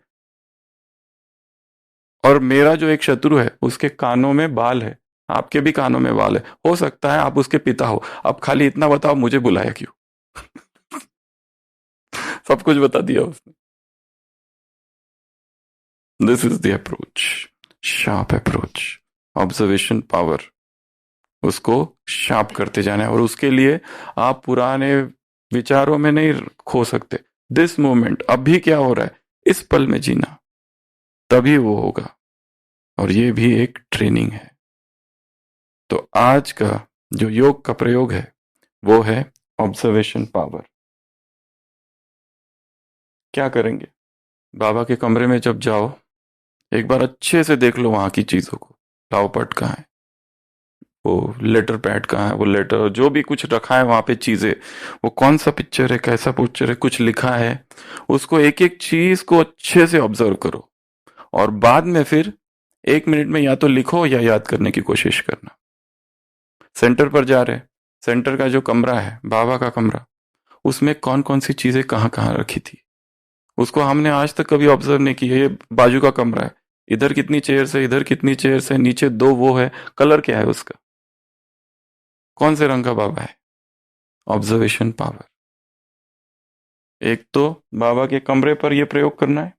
और मेरा जो एक शत्रु है, उसके कानों में बाल है, आपके भी कानों में बाल है, हो सकता है आप उसके पिता हो। अब खाली इतना बताओ, मुझे बुलाया क्यों? सब कुछ बता दिया उसने। This is the approach, sharp approach, observation power. उसको शार्प करते जाना है, और उसके लिए आप पुराने विचारों में नहीं खो सकते। दिस मोमेंट, अभी क्या हो रहा है, इस पल में जीना, तभी वो होगा। और ये भी एक ट्रेनिंग है। तो आज का जो योग का प्रयोग है वो है ऑब्जर्वेशन पावर। क्या करेंगे, बाबा के कमरे में जब जाओ, एक बार अच्छे से देख लो वहां की चीजों को। लाओ पट कहाँ है, वो लेटर पैड कहाँ है, वो लेटर जो भी कुछ रखा है वहां पे चीजें, वो कौन सा पिक्चर है, कैसा पिक्चर है, कुछ लिखा है, उसको एक एक चीज को अच्छे से ऑब्जर्व करो। और बाद में फिर 1 मिनट में या तो लिखो या याद करने की कोशिश करना। सेंटर पर जा रहे, सेंटर का जो कमरा है, बाबा का कमरा, उसमें कौन कौन सी चीजें कहाँ कहाँ रखी थी, उसको हमने आज तक कभी ऑब्जर्व नहीं की है। ये बाजू का कमरा है, इधर कितनी चेयर्स है, इधर कितनी चेयर्स है, नीचे 2 वो है, कलर क्या है उसका, कौन से रंग का बाबा है। Observation power. एक तो बाबा के कमरे पर यह प्रयोग करना है,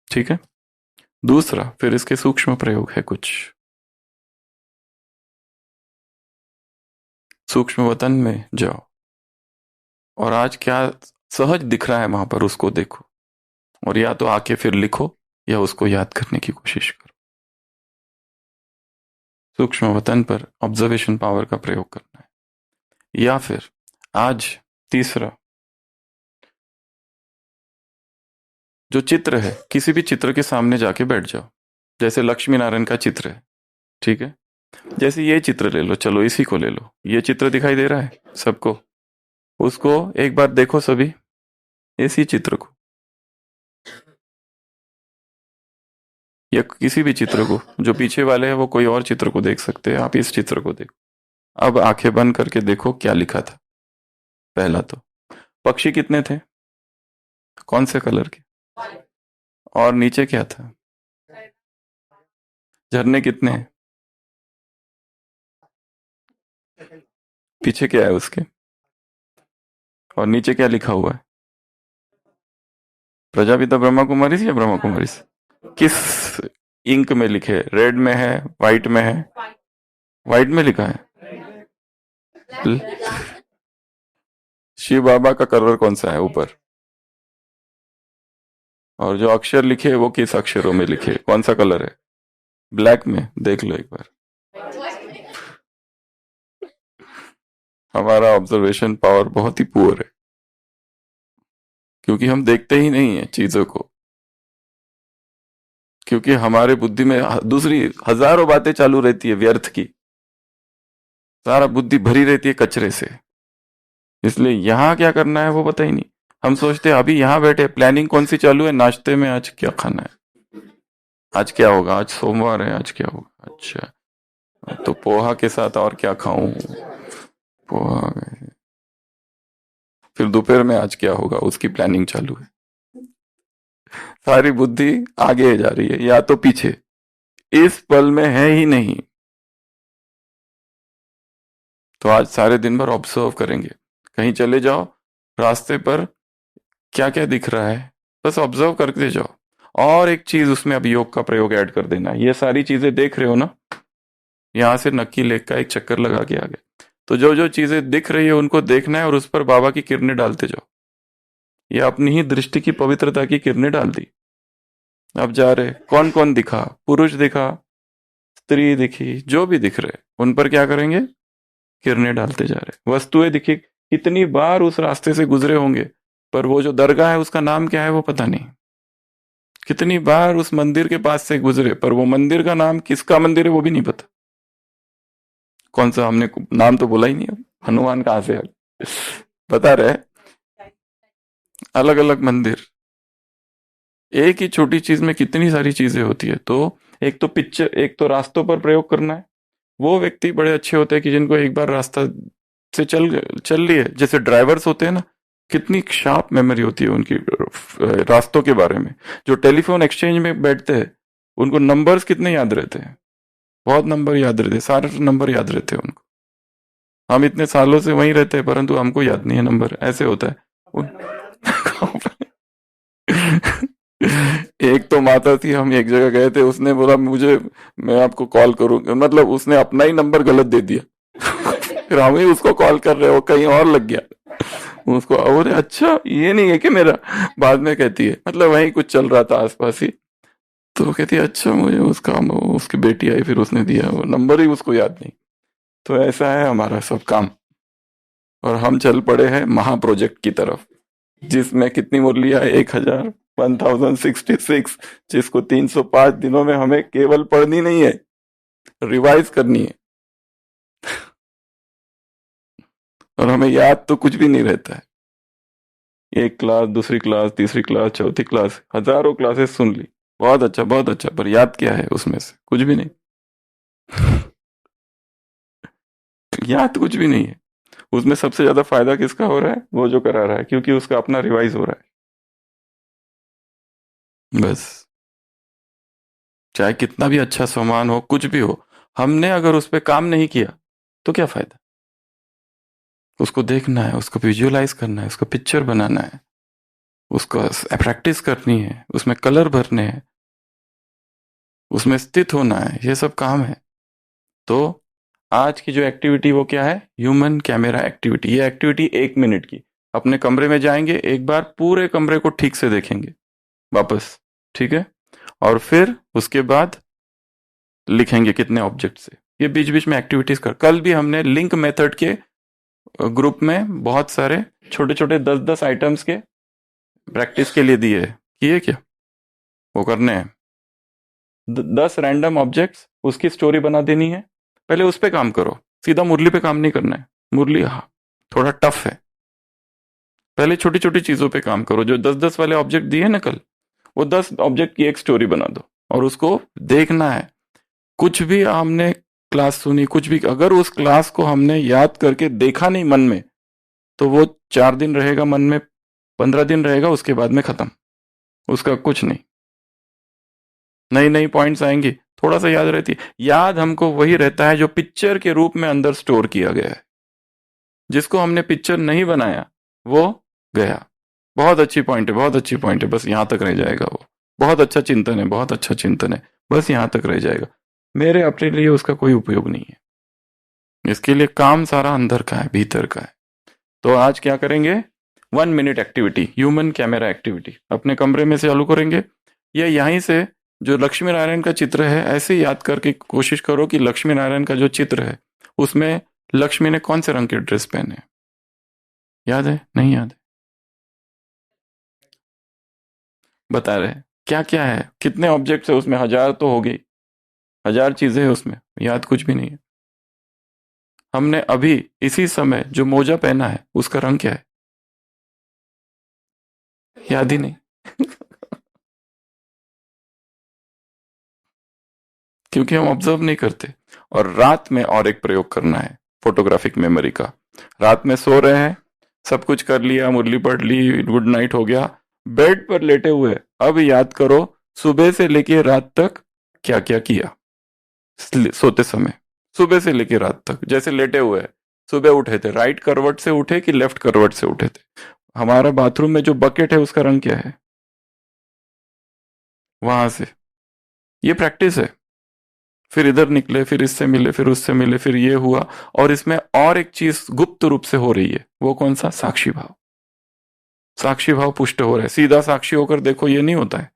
ठीक है। दूसरा, फिर इसके सूक्ष्म प्रयोग है कुछ। सूक्ष्म वतन में जाओ, और आज क्या सहज दिख रहा है वहां पर, उसको देखो, और या तो आके फिर लिखो या उसको याद करने की कोशिश करो। सूक्ष्म वतन पर ऑब्जर्वेशन पावर का प्रयोग करना है। या फिर आज तीसरा, जो चित्र है, किसी भी चित्र के सामने जाके बैठ जाओ। जैसे लक्ष्मी नारायण का चित्र है, ठीक है, जैसे ये चित्र ले लो, चलो इसी को ले लो, ये चित्र दिखाई दे रहा है सबको, उसको एक बार देखो सभी, इसी चित्र को, या किसी भी चित्र को, जो पीछे वाले हैं वो कोई और चित्र को देख सकते हैं, आप इस चित्र को देखो। अब आंखें बंद करके देखो क्या लिखा था। पहला तो पक्षी कितने थे, कौन से कलर के, और नीचे क्या था, झरने कितने हैं, पीछे क्या है उसके, और नीचे क्या लिखा हुआ है, प्रजापिता ब्रह्मा कुमारी से या ब्रह्मा कुमारी से, किस इंक में लिखे, रेड में है, व्हाइट में है, व्हाइट में लिखा है। शिव बाबा का कलर कौन सा है ऊपर, और जो अक्षर लिखे वो किस अक्षरों में लिखे, कौन सा कलर है, ब्लैक में, देख लो एक बार। हमारा ऑब्जर्वेशन पावर बहुत ही पुअर है, क्योंकि हम देखते ही नहीं है चीजों को, क्योंकि हमारे बुद्धि में दूसरी हजारों बातें चालू रहती है व्यर्थ की, सारा बुद्धि भरी रहती है कचरे से। इसलिए यहां क्या करना है वो पता ही नहीं। हम सोचते हैं अभी यहां बैठे, प्लानिंग कौन सी चालू है, नाश्ते में आज क्या खाना है, आज क्या होगा, आज सोमवार है, आज क्या होगा, अच्छा तो पोहा के साथ और क्या खाऊं, पोहा। फिर दोपहर में आज क्या होगा, उसकी प्लानिंग चालू है। सारी बुद्धि आगे जा रही है या तो पीछे, इस पल में है ही नहीं। तो आज सारे दिन भर ऑब्जर्व करेंगे, कहीं चले जाओ, रास्ते पर क्या क्या दिख रहा है, बस ऑब्जर्व करते जाओ। और एक चीज उसमें अब योग का प्रयोग ऐड कर देना, ये सारी चीजें देख रहे हो ना, यहां से नक्की लेक का एक चक्कर लगा के आ गए, तो जो जो चीजें दिख रही है उनको देखना है और उस पर बाबा की किरणें डालते जाओ। ये अपनी ही दृष्टि की पवित्रता की किरणें डाल दी। अब जा रहे, कौन कौन दिखा, पुरुष दिखा, स्त्री दिखी, जो भी दिख रहे उन पर क्या करेंगे, किरणें डालते जा रहे। वस्तुएं दिखी, कितनी बार उस रास्ते से गुजरे होंगे, पर वो जो दरगाह है उसका नाम क्या है वो पता नहीं। कितनी बार उस मंदिर के पास से गुजरे, पर वो मंदिर का नाम, किसका मंदिर है वो भी नहीं पता। कौन सा, हमने नाम तो बोला ही नहीं। अब हनुमान कहां से बता रहे, अलग अलग मंदिर, एक ही छोटी चीज में कितनी सारी चीजें होती है। तो एक तो पिक्चर, एक तो रास्तों पर प्रयोग करना है। वो व्यक्ति बड़े अच्छे होते हैं कि जिनको एक बार रास्ता से चल लिए, जैसे ड्राइवर्स होते हैं ना, कितनी शार्प मेमोरी होती है उनकी रास्तों के बारे में। जो टेलीफोन एक्सचेंज में बैठते हैं उनको नंबर्स कितने याद रहते हैं, बहुत नंबर याद रहते हैं, सारे नंबर याद रहते हैं उनको। हम इतने सालों से वहीं रहते हैं परंतु हमको याद नहीं है नंबर, ऐसे होता है एक तो माता थी, हम एक जगह गए थे, उसने बोला मुझे, मैं आपको कॉल करूंगा, मतलब उसने अपना ही नंबर गलत दे दिया फिर हम ही उसको कॉल कर रहे हो, कहीं और लग गया उसको। और अच्छा ये नहीं है कि मेरा, बाद में कहती है, मतलब वहीं कुछ चल रहा था आसपास ही, तो कहती है अच्छा मुझे उसका, उसकी बेटी आई फिर उसने दिया, वो नंबर ही उसको याद नहीं। तो ऐसा है हमारा सब काम। और हम चल पड़े हैं महा प्रोजेक्ट की तरफ, जिसमें कितनी मुरलियां है, 1066, जिसको 305 दिनों में हमें केवल पढ़नी नहीं है, रिवाइज करनी है। और हमें याद तो कुछ भी नहीं रहता है। एक क्लास, दूसरी क्लास, तीसरी क्लास, चौथी क्लास, हजारों क्लासेस सुन ली, बहुत अच्छा बहुत अच्छा, पर याद क्या है उसमें से? कुछ भी नहीं याद कुछ भी नहीं है। उसमें सबसे ज्यादा फायदा किसका हो रहा है? वो जो करा रहा है, क्योंकि उसका अपना रिवाइज हो रहा है। बस, चाहे कितना भी अच्छा सामान हो, कुछ भी हो, हमने अगर उस पर काम नहीं किया तो क्या फायदा? उसको देखना है, उसको विजुअलाइज करना है, उसको पिक्चर बनाना है, उसको प्रैक्टिस करनी है, उसमें कलर भरने हैं, उसमें स्थित होना है, ये सब काम है। तो आज की जो एक्टिविटी वो क्या है? Human camera activity. ये एक्टिविटी 1 मिनट की, अपने कमरे में जाएंगे, एक बार पूरे कमरे को ठीक से देखेंगे वापस, ठीक है? और फिर उसके बाद लिखेंगे कितने ऑब्जेक्ट से। ये बीच बीच में एक्टिविटीज कर, कल भी हमने लिंक मेथड के ग्रुप में बहुत सारे छोटे छोटे 10-10 आइटम्स के प्रैक्टिस के लिए दिए, किए क्या? वो करने हैं 10 रैंडम ऑब्जेक्ट्स, उसकी स्टोरी बना देनी है। पहले उस पे काम करो, सीधा मुरली पे काम नहीं करना है। मुरली हाँ थोड़ा टफ है, पहले छोटी छोटी चीजों पे काम करो। जो 10-10 वाले ऑब्जेक्ट दिए ना कल, वो 10 ऑब्जेक्ट की एक स्टोरी बना दो और उसको देखना है। कुछ भी हमने क्लास सुनी, कुछ भी, अगर उस क्लास को हमने याद करके देखा नहीं मन में, तो वो 4 दिन रहेगा मन में, 15 दिन रहेगा, उसके बाद में खत्म, उसका कुछ नहीं। नई नई पॉइंट्स आएंगी, थोड़ा सा याद रहती है। याद हमको वही रहता है जो पिक्चर के रूप में अंदर स्टोर किया गया है। जिसको हमने पिक्चर नहीं बनाया वो गया। बहुत अच्छी पॉइंट है, बहुत अच्छी पॉइंट है, बस यहां तक रह जाएगा वो। बहुत अच्छा चिंतन है, बहुत अच्छा चिंतन है, बस यहां तक रह जाएगा। मेरे अपने लिए उसका कोई उपयोग नहीं है। इसके लिए काम सारा अंदर का है, भीतर का है। तो आज क्या करेंगे? 1 minute activity, human camera activity, अपने कमरे में से चालू करेंगे, या यहीं से जो लक्ष्मी नारायण का चित्र है ऐसे याद करके कोशिश करो कि लक्ष्मी नारायण का जो चित्र है उसमें लक्ष्मी ने कौन से रंग के ड्रेस पहने? याद है? नहीं याद है? बता रहे क्या क्या है, कितने ऑब्जेक्ट्स है उसमें? 1000 तो हो गई, 1000 चीजें हैं उसमें, याद कुछ भी नहीं है। हमने अभी इसी समय जो मोजा पहना है उसका रंग क्या है? याद ही नहीं क्योंकि हम ऑब्जर्व नहीं करते। और रात में और एक प्रयोग करना है फोटोग्राफिक मेमोरी का। रात में सो रहे हैं, सब कुछ कर लिया, मुरली पढ़ ली, गुड नाइट हो गया, बेड पर लेटे हुए अब याद करो सुबह से लेके रात तक क्या क्या किया। सोते समय सुबह से लेके रात तक, जैसे लेटे हुए हैं, सुबह उठे थे, राइट करवट से उठे कि लेफ्ट करवट से उठे थे? हमारा बाथरूम में जो बकेट है उसका रंग क्या है? वहां से, ये प्रैक्टिस है। फिर इधर निकले, फिर इससे मिले, फिर उससे मिले, फिर ये हुआ। और इसमें और एक चीज गुप्त रूप से हो रही है, वो कौन सा? साक्षी भाव। साक्षी भाव पुष्ट हो रहा है। सीधा साक्षी होकर देखो ये नहीं होता है,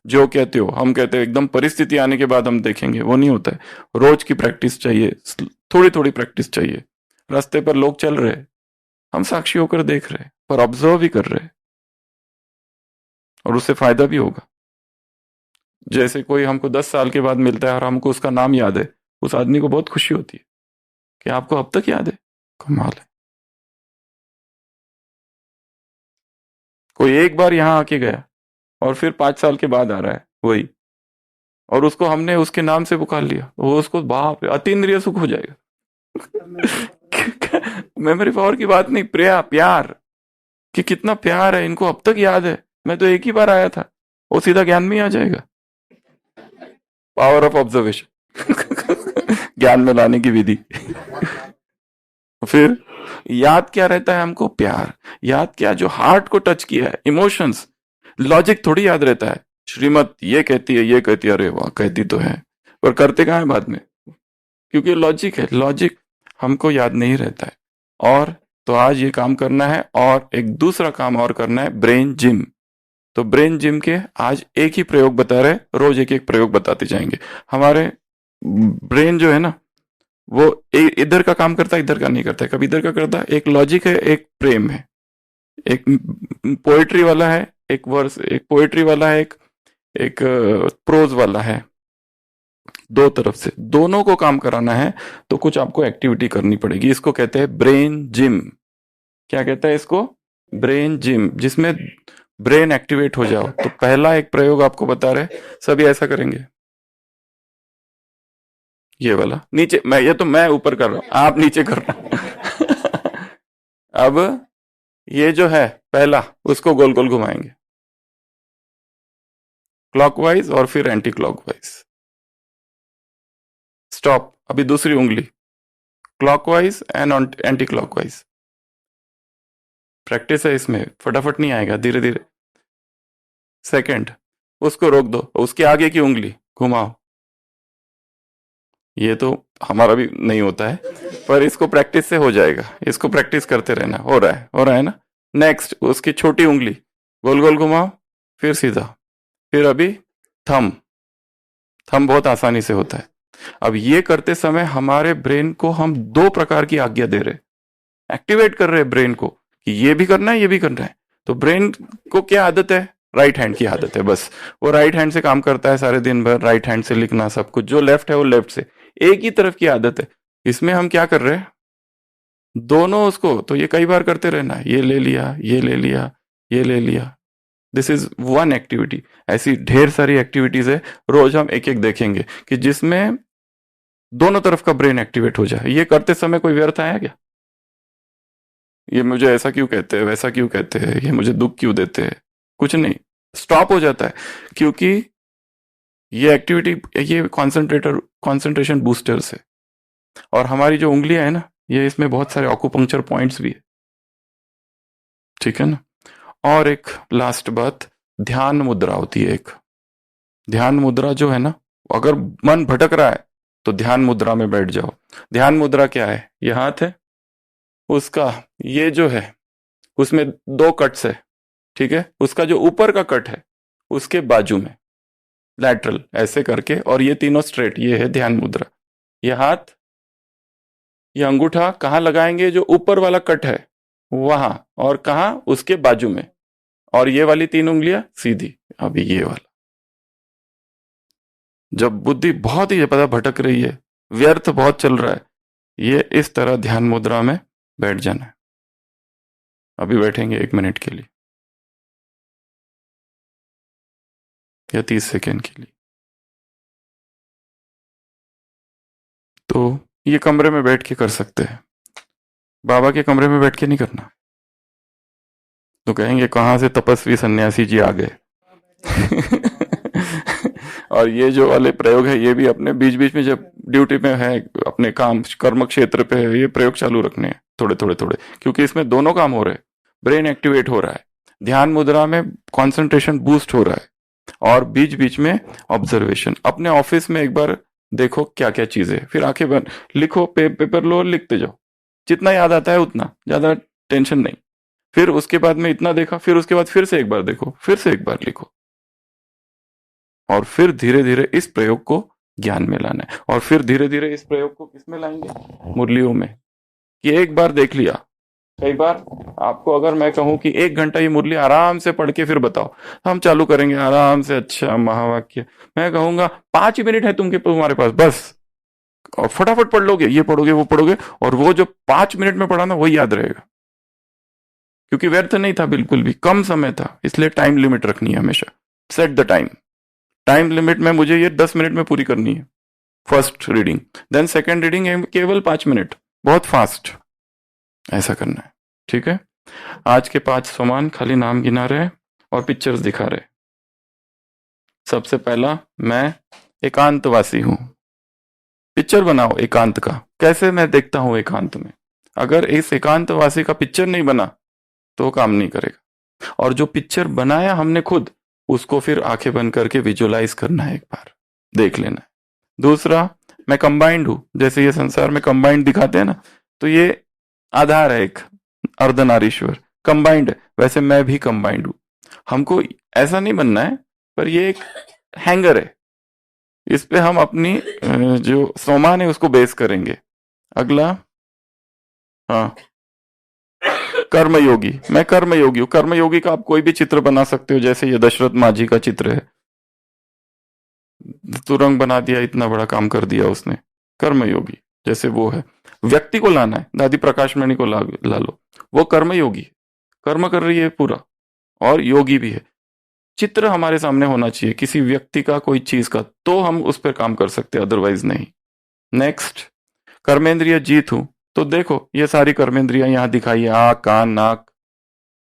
जो कहते हो हम कहते हैं एकदम परिस्थिति आने के बाद हम देखेंगे, वो नहीं होता है। रोज की प्रैक्टिस चाहिए, थोड़ी थोड़ी प्रैक्टिस चाहिए। रास्ते पर लोग चल रहे, हम साक्षी होकर देख रहे, पर ऑब्जर्व भी कर रहे, और उससे फायदा भी होगा। जैसे कोई हमको 10 साल के बाद मिलता है और हमको उसका नाम याद है, उस आदमी को बहुत खुशी होती है कि आपको अब तक याद है। कमाल है। कोई एक बार यहां आके गया और फिर 5 साल के बाद आ रहा है, वही और उसको हमने उसके नाम से पुकार लिया, वो उसको बाप रे अतीन्द्रिय सुख हो जाएगा। मेमोरी पावर की बात नहीं, प्यार कि कितना प्यार है इनको अब तक याद है, मैं तो एक ही बार आया था, वो सीधा ज्ञान में ही आ जाएगा। पावर ऑफ ऑब्जर्वेशन ज्ञान में लाने की विधि। फिर याद क्या रहता है हमको? प्यार। याद क्या? जो हार्ट को टच किया है, इमोशंस। लॉजिक थोड़ी याद रहता है, श्रीमत ये कहती है, ये कहती है, अरे वाह कहती तो है, पर करते कहाँ है बाद में, क्योंकि लॉजिक है, लॉजिक हमको याद नहीं रहता है। और तो आज ये काम करना है, और एक दूसरा काम और करना है, ब्रेन जिम। तो ब्रेन जिम के आज एक ही प्रयोग बता रहे, रोज एक एक प्रयोग बताते जाएंगे। हमारे ब्रेन जो है ना, वो इधर का काम करता है, इधर का नहीं करता है, कभी इधर का करता है। एक लॉजिक है, एक प्रेम है, एक पोएट्री वाला है, एक वर्स, एक पोएट्री वाला है, एक प्रोज वाला है। दो तरफ से दोनों को काम कराना है, तो कुछ आपको एक्टिविटी करनी पड़ेगी। इसको कहते हैं ब्रेन जिम। क्या कहता है इसको? ब्रेन जिम, जिसमें ब्रेन एक्टिवेट हो जाओ। तो पहला एक प्रयोग आपको बता रहे, सभी ऐसा करेंगे, ये वाला नीचे, मैं ऊपर कर रहा हूं, आप नीचे कर रहा हूं। अब ये जो है पहला, उसको गोल गोल घुमाएंगे, क्लॉकवाइज और फिर एंटी क्लॉकवाइज। स्टॉप। अभी दूसरी उंगली, clockwise and anti clockwise. Practice है इसमें, फटाफट नहीं आएगा, धीरे धीरे। सेकंड, उसको रोक दो, उसके आगे की उंगली घुमाओ। ये तो हमारा भी नहीं होता है, पर इसको प्रैक्टिस से हो जाएगा, इसको प्रैक्टिस करते रहना। हो रहा है ना। नेक्स्ट, उसकी छोटी उंगली गोल गोल घुमाओ, फिर सीधा, फिर अभी थंब बहुत आसानी से होता है। अब ये करते समय हमारे ब्रेन को हम दो प्रकार की आज्ञा दे रहे, एक्टिवेट कर रहे ब्रेन को कि ये भी करना है, ये भी करना है। तो ब्रेन को क्या आदत है? राइट हैंड की आदत है, बस वो राइट हैंड से काम करता है सारे दिन भर, राइट हैंड से लिखना सब कुछ। जो लेफ्ट है वो लेफ्ट से, एक ही तरफ की आदत है। इसमें हम क्या कर रहे हैं? दोनों उसको, तो ये कई बार करते रहना, ये ले लिया, ये ले लिया, ये ले लिया। This is one activity. ऐसी ढेर सारी एक्टिविटीज है, रोज हम एक एक देखेंगे कि जिसमें दोनों तरफ का ब्रेन एक्टिवेट हो जाए। ये करते समय कोई व्यर्थ आया क्या? ये मुझे ऐसा क्यों कहते हैं, वैसा क्यों कहते हैं, ये मुझे दुख क्यों देते हैं? कुछ नहीं, स्टॉप हो जाता है। क्योंकि ये एक्टिविटी, ये कॉन्सेंट्रेशन बूस्टर्स है। और हमारी जो उंगलियां है ना, ये इसमें बहुत सारे ऑक्यूपंक्चर पॉइंट्स भी है, ठीक है ना। और एक लास्ट बात, ध्यान मुद्रा होती है एक। ध्यान मुद्रा जो है ना, अगर मन भटक रहा है तो ध्यान मुद्रा में बैठ जाओ। ध्यान मुद्रा क्या है? ये हाथ है, उसका ये जो है उसमें दो कट्स है, ठीक है। उसका जो ऊपर का कट है उसके बाजू में लैटरल ऐसे करके, और ये तीनों स्ट्रेट, ये है ध्यान मुद्रा। ये हाथ, ये अंगूठा कहाँ लगाएंगे? जो ऊपर वाला कट है वहां, और कहाँ? उसके बाजू में। और ये वाली तीन उंगलियां सीधी। अभी ये वाला, जब बुद्धि बहुत ही पता भटक रही है, व्यर्थ बहुत चल रहा है, ये इस तरह ध्यान मुद्रा में बैठ जाना है। अभी बैठेंगे 1 मिनट के लिए या 30 सेकेंड के लिए। तो ये कमरे में बैठ के कर सकते हैं, बाबा के कमरे में बैठ के नहीं करना। तो कहेंगे कहां से तपस्वी सन्यासी जी आ गए। और ये जो वाले प्रयोग है, ये भी अपने बीच बीच में जब ड्यूटी में है, अपने काम कर्म क्षेत्र पे है, ये प्रयोग चालू रखने हैं थोड़े थोड़े थोड़े, क्योंकि इसमें दोनों काम हो रहे हैं। ब्रेन एक्टिवेट हो रहा है, ध्यान मुद्रा में कंसंट्रेशन बूस्ट हो रहा है, और बीच बीच में ऑब्जर्वेशन। अपने ऑफिस में एक बार देखो क्या क्या चीजें, फिर आंखें बंद लिखो, पेपर लो, लिखते जाओ, जितना याद आता है उतना, ज्यादा टेंशन नहीं। फिर उसके बाद में इतना देखा, फिर उसके बाद फिर से एक बार देखो, फिर से एक बार लिखो, और फिर धीरे धीरे इस प्रयोग को ज्ञान में लाना है। और फिर धीरे धीरे इस प्रयोग को किसमें लाएंगे? मुरलियों में। कि एक बार देख लिया, कई बार आपको अगर मैं कहूं कि 1 घंटा ये मुरली आराम से पढ़ के फिर बताओ, हम चालू करेंगे आराम से। अच्छा महावाक्य, मैं कहूंगा 5 मिनट है तुम्हारे पास, बस, और फटाफट पढ़ लोगे, ये पढ़ोगे वो पढ़ोगे, और वो जो 5 मिनट में पढ़ा ना वही याद रहेगा, क्योंकि व्यर्थ नहीं था, बिल्कुल भी कम समय था। इसलिए टाइम लिमिट रखनी है हमेशा, set the time. Time limit में मुझे ये 10 मिनट में पूरी करनी है first reading, then second reading केवल 5 मिनट, बहुत फास्ट ऐसा करना है। ठीक है, आज के 5 सोमान खाली नाम गिना रहे और पिक्चर्स दिखा रहे। सबसे पहला, मैं एकांतवासी हूं। पिक्चर बनाओ एकांत का, कैसे मैं देखता हूं एकांत में। अगर इस एकांतवासी का पिक्चर नहीं बना तो काम नहीं करेगा, और जो पिक्चर बनाया हमने खुद, उसको फिर आंखें बंद करके विजुअलाइज करना है, एक बार देख लेना है। दूसरा, मैं कंबाइंड हूं, जैसे ये संसार में कंबाइंड दिखाते हैं ना, तो ये आधार है एक अर्धनारीश्वर, कंबाइंड है, वैसे मैं भी कंबाइंड हूं। हमको ऐसा नहीं बनना है, पर ये एक हैंगर है, इस पे हम अपनी जो सोमान है उसको बेस करेंगे। अगला, हाँ, कर्मयोगी, मैं कर्मयोगी हूं। कर्मयोगी का आप कोई भी चित्र बना सकते हो, जैसे ये दशरथ माझी का चित्र है, तुरंग बना दिया, इतना बड़ा काम कर दिया उसने। कर्मयोगी जैसे वो है। व्यक्ति को लाना है, दादी प्रकाश मणि को ला लो, वो कर्मयोगी, कर्म कर रही है पूरा, और योगी भी है। चित्र हमारे सामने होना चाहिए किसी व्यक्ति का, कोई चीज का, तो हम उस पर काम कर सकते हैं, अदरवाइज नहीं। नेक्स्ट, कर्मेंद्रिय जीत हूं, तो देखो ये सारी कर्मेंद्रियां यहां दिखाई है, आंख, कान, नाक,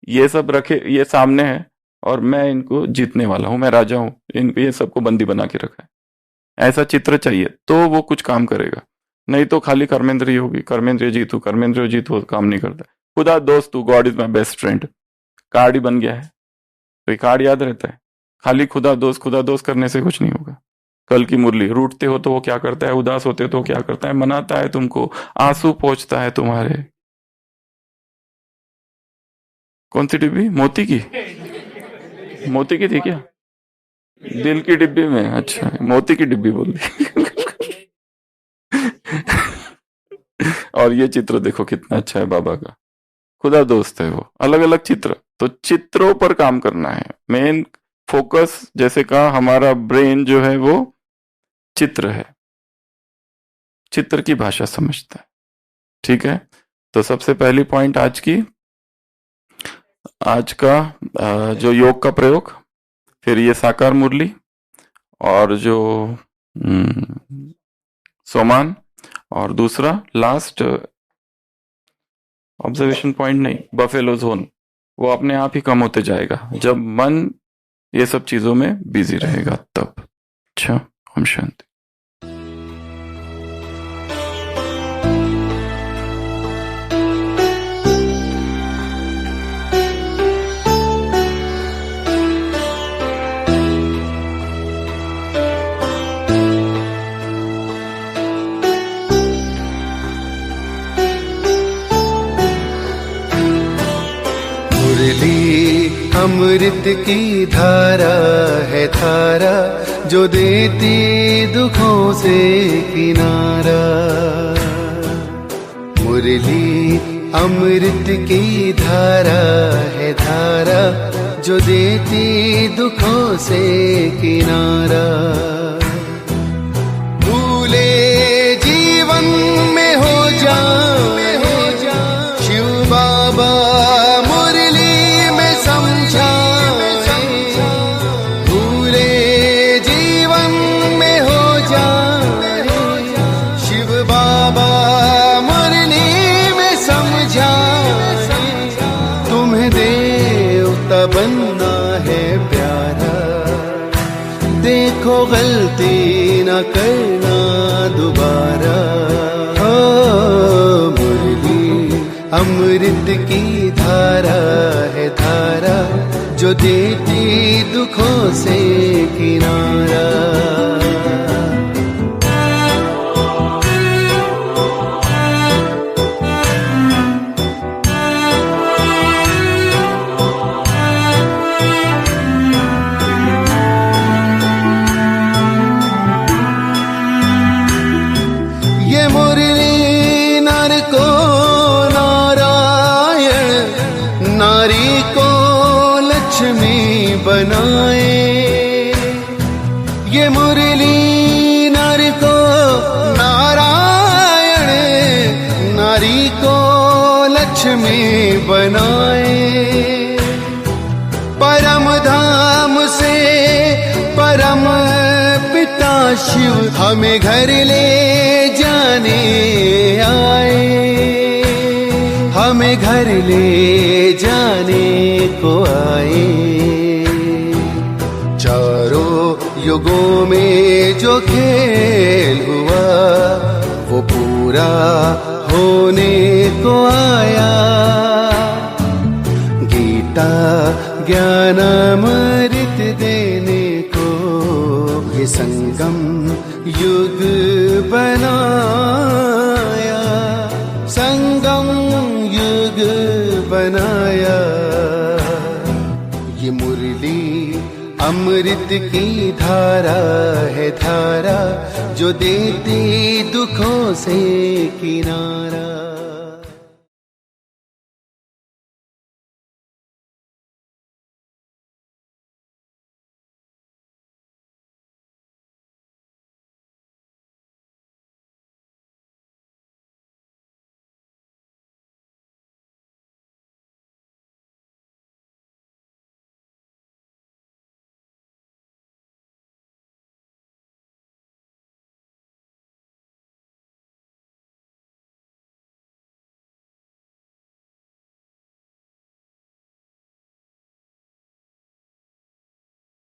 ये सब रखे, ये सामने है, और मैं इनको जीतने वाला हूं, मैं राजा हूं, ये सबको बंदी बना के रखा है। ऐसा चित्र चाहिए तो वो कुछ काम करेगा, नहीं तो खाली कर्मेंद्रिय होगी, कर्मेंद्रिय जीत हो, काम नहीं करता। खुदा दोस्त हूं, God is my best friend, कार्ड ही बन गया है, तो ये कार्ड याद रहता है। खाली खुदा दोस्त करने से कुछ नहीं होगा। कल की मुरली, रूठते हो तो वो क्या करता है, उदास होते हो तो क्या करता है, मनाता है तुमको, आंसू पोंछता है तुम्हारे। कौन सी डिब्बी, मोती की थी क्या, दिल की डिब्बी में, अच्छा मोती की डिब्बी बोल दी। और ये चित्र देखो कितना अच्छा है बाबा का, खुदा दोस्त है वो। अलग अलग चित्र, तो चित्रों पर काम करना है, मेन फोकस, जैसे कहा हमारा ब्रेन जो है वो चित्र है, चित्र की भाषा समझता है। ठीक है, तो सबसे पहली पॉइंट आज का जो योग का प्रयोग, फिर ये साकार मुरली, और जो सोमान, और दूसरा लास्ट ऑब्जर्वेशन पॉइंट नहीं, बफेलो जोन, वो अपने आप ही कम होते जाएगा जब मन ये सब चीजों में बिजी रहेगा तब। अच्छा, ओम शांति। अमृत की धारा है धारा, जो देती दुखों से किनारा। मुरली अमृत की धारा है धारा, जो देती दुखों से किनारा। भूले जीवन में हो जा शिव बाबा बनना है प्यारा, देखो गलती न करना दोबारा। मुरली अमृत की धारा है धारा, जो देती दुखों से किनारा। बनाए ये मुरली नर को नारायण, नारी को लक्ष्मी बनाए। परम धाम से परम शिव हमें घर ले जाने आए, हमें घर ले जाने को आए। चारों युगों में जो खेल हुआ वो पूरा होने को आया। गीता ज्ञानामृत देने को ये संगम युग बनाया, संगम युग बनाया। ये मुरली अमृत की धारा है, धारा जो देती दुखों से किनारा।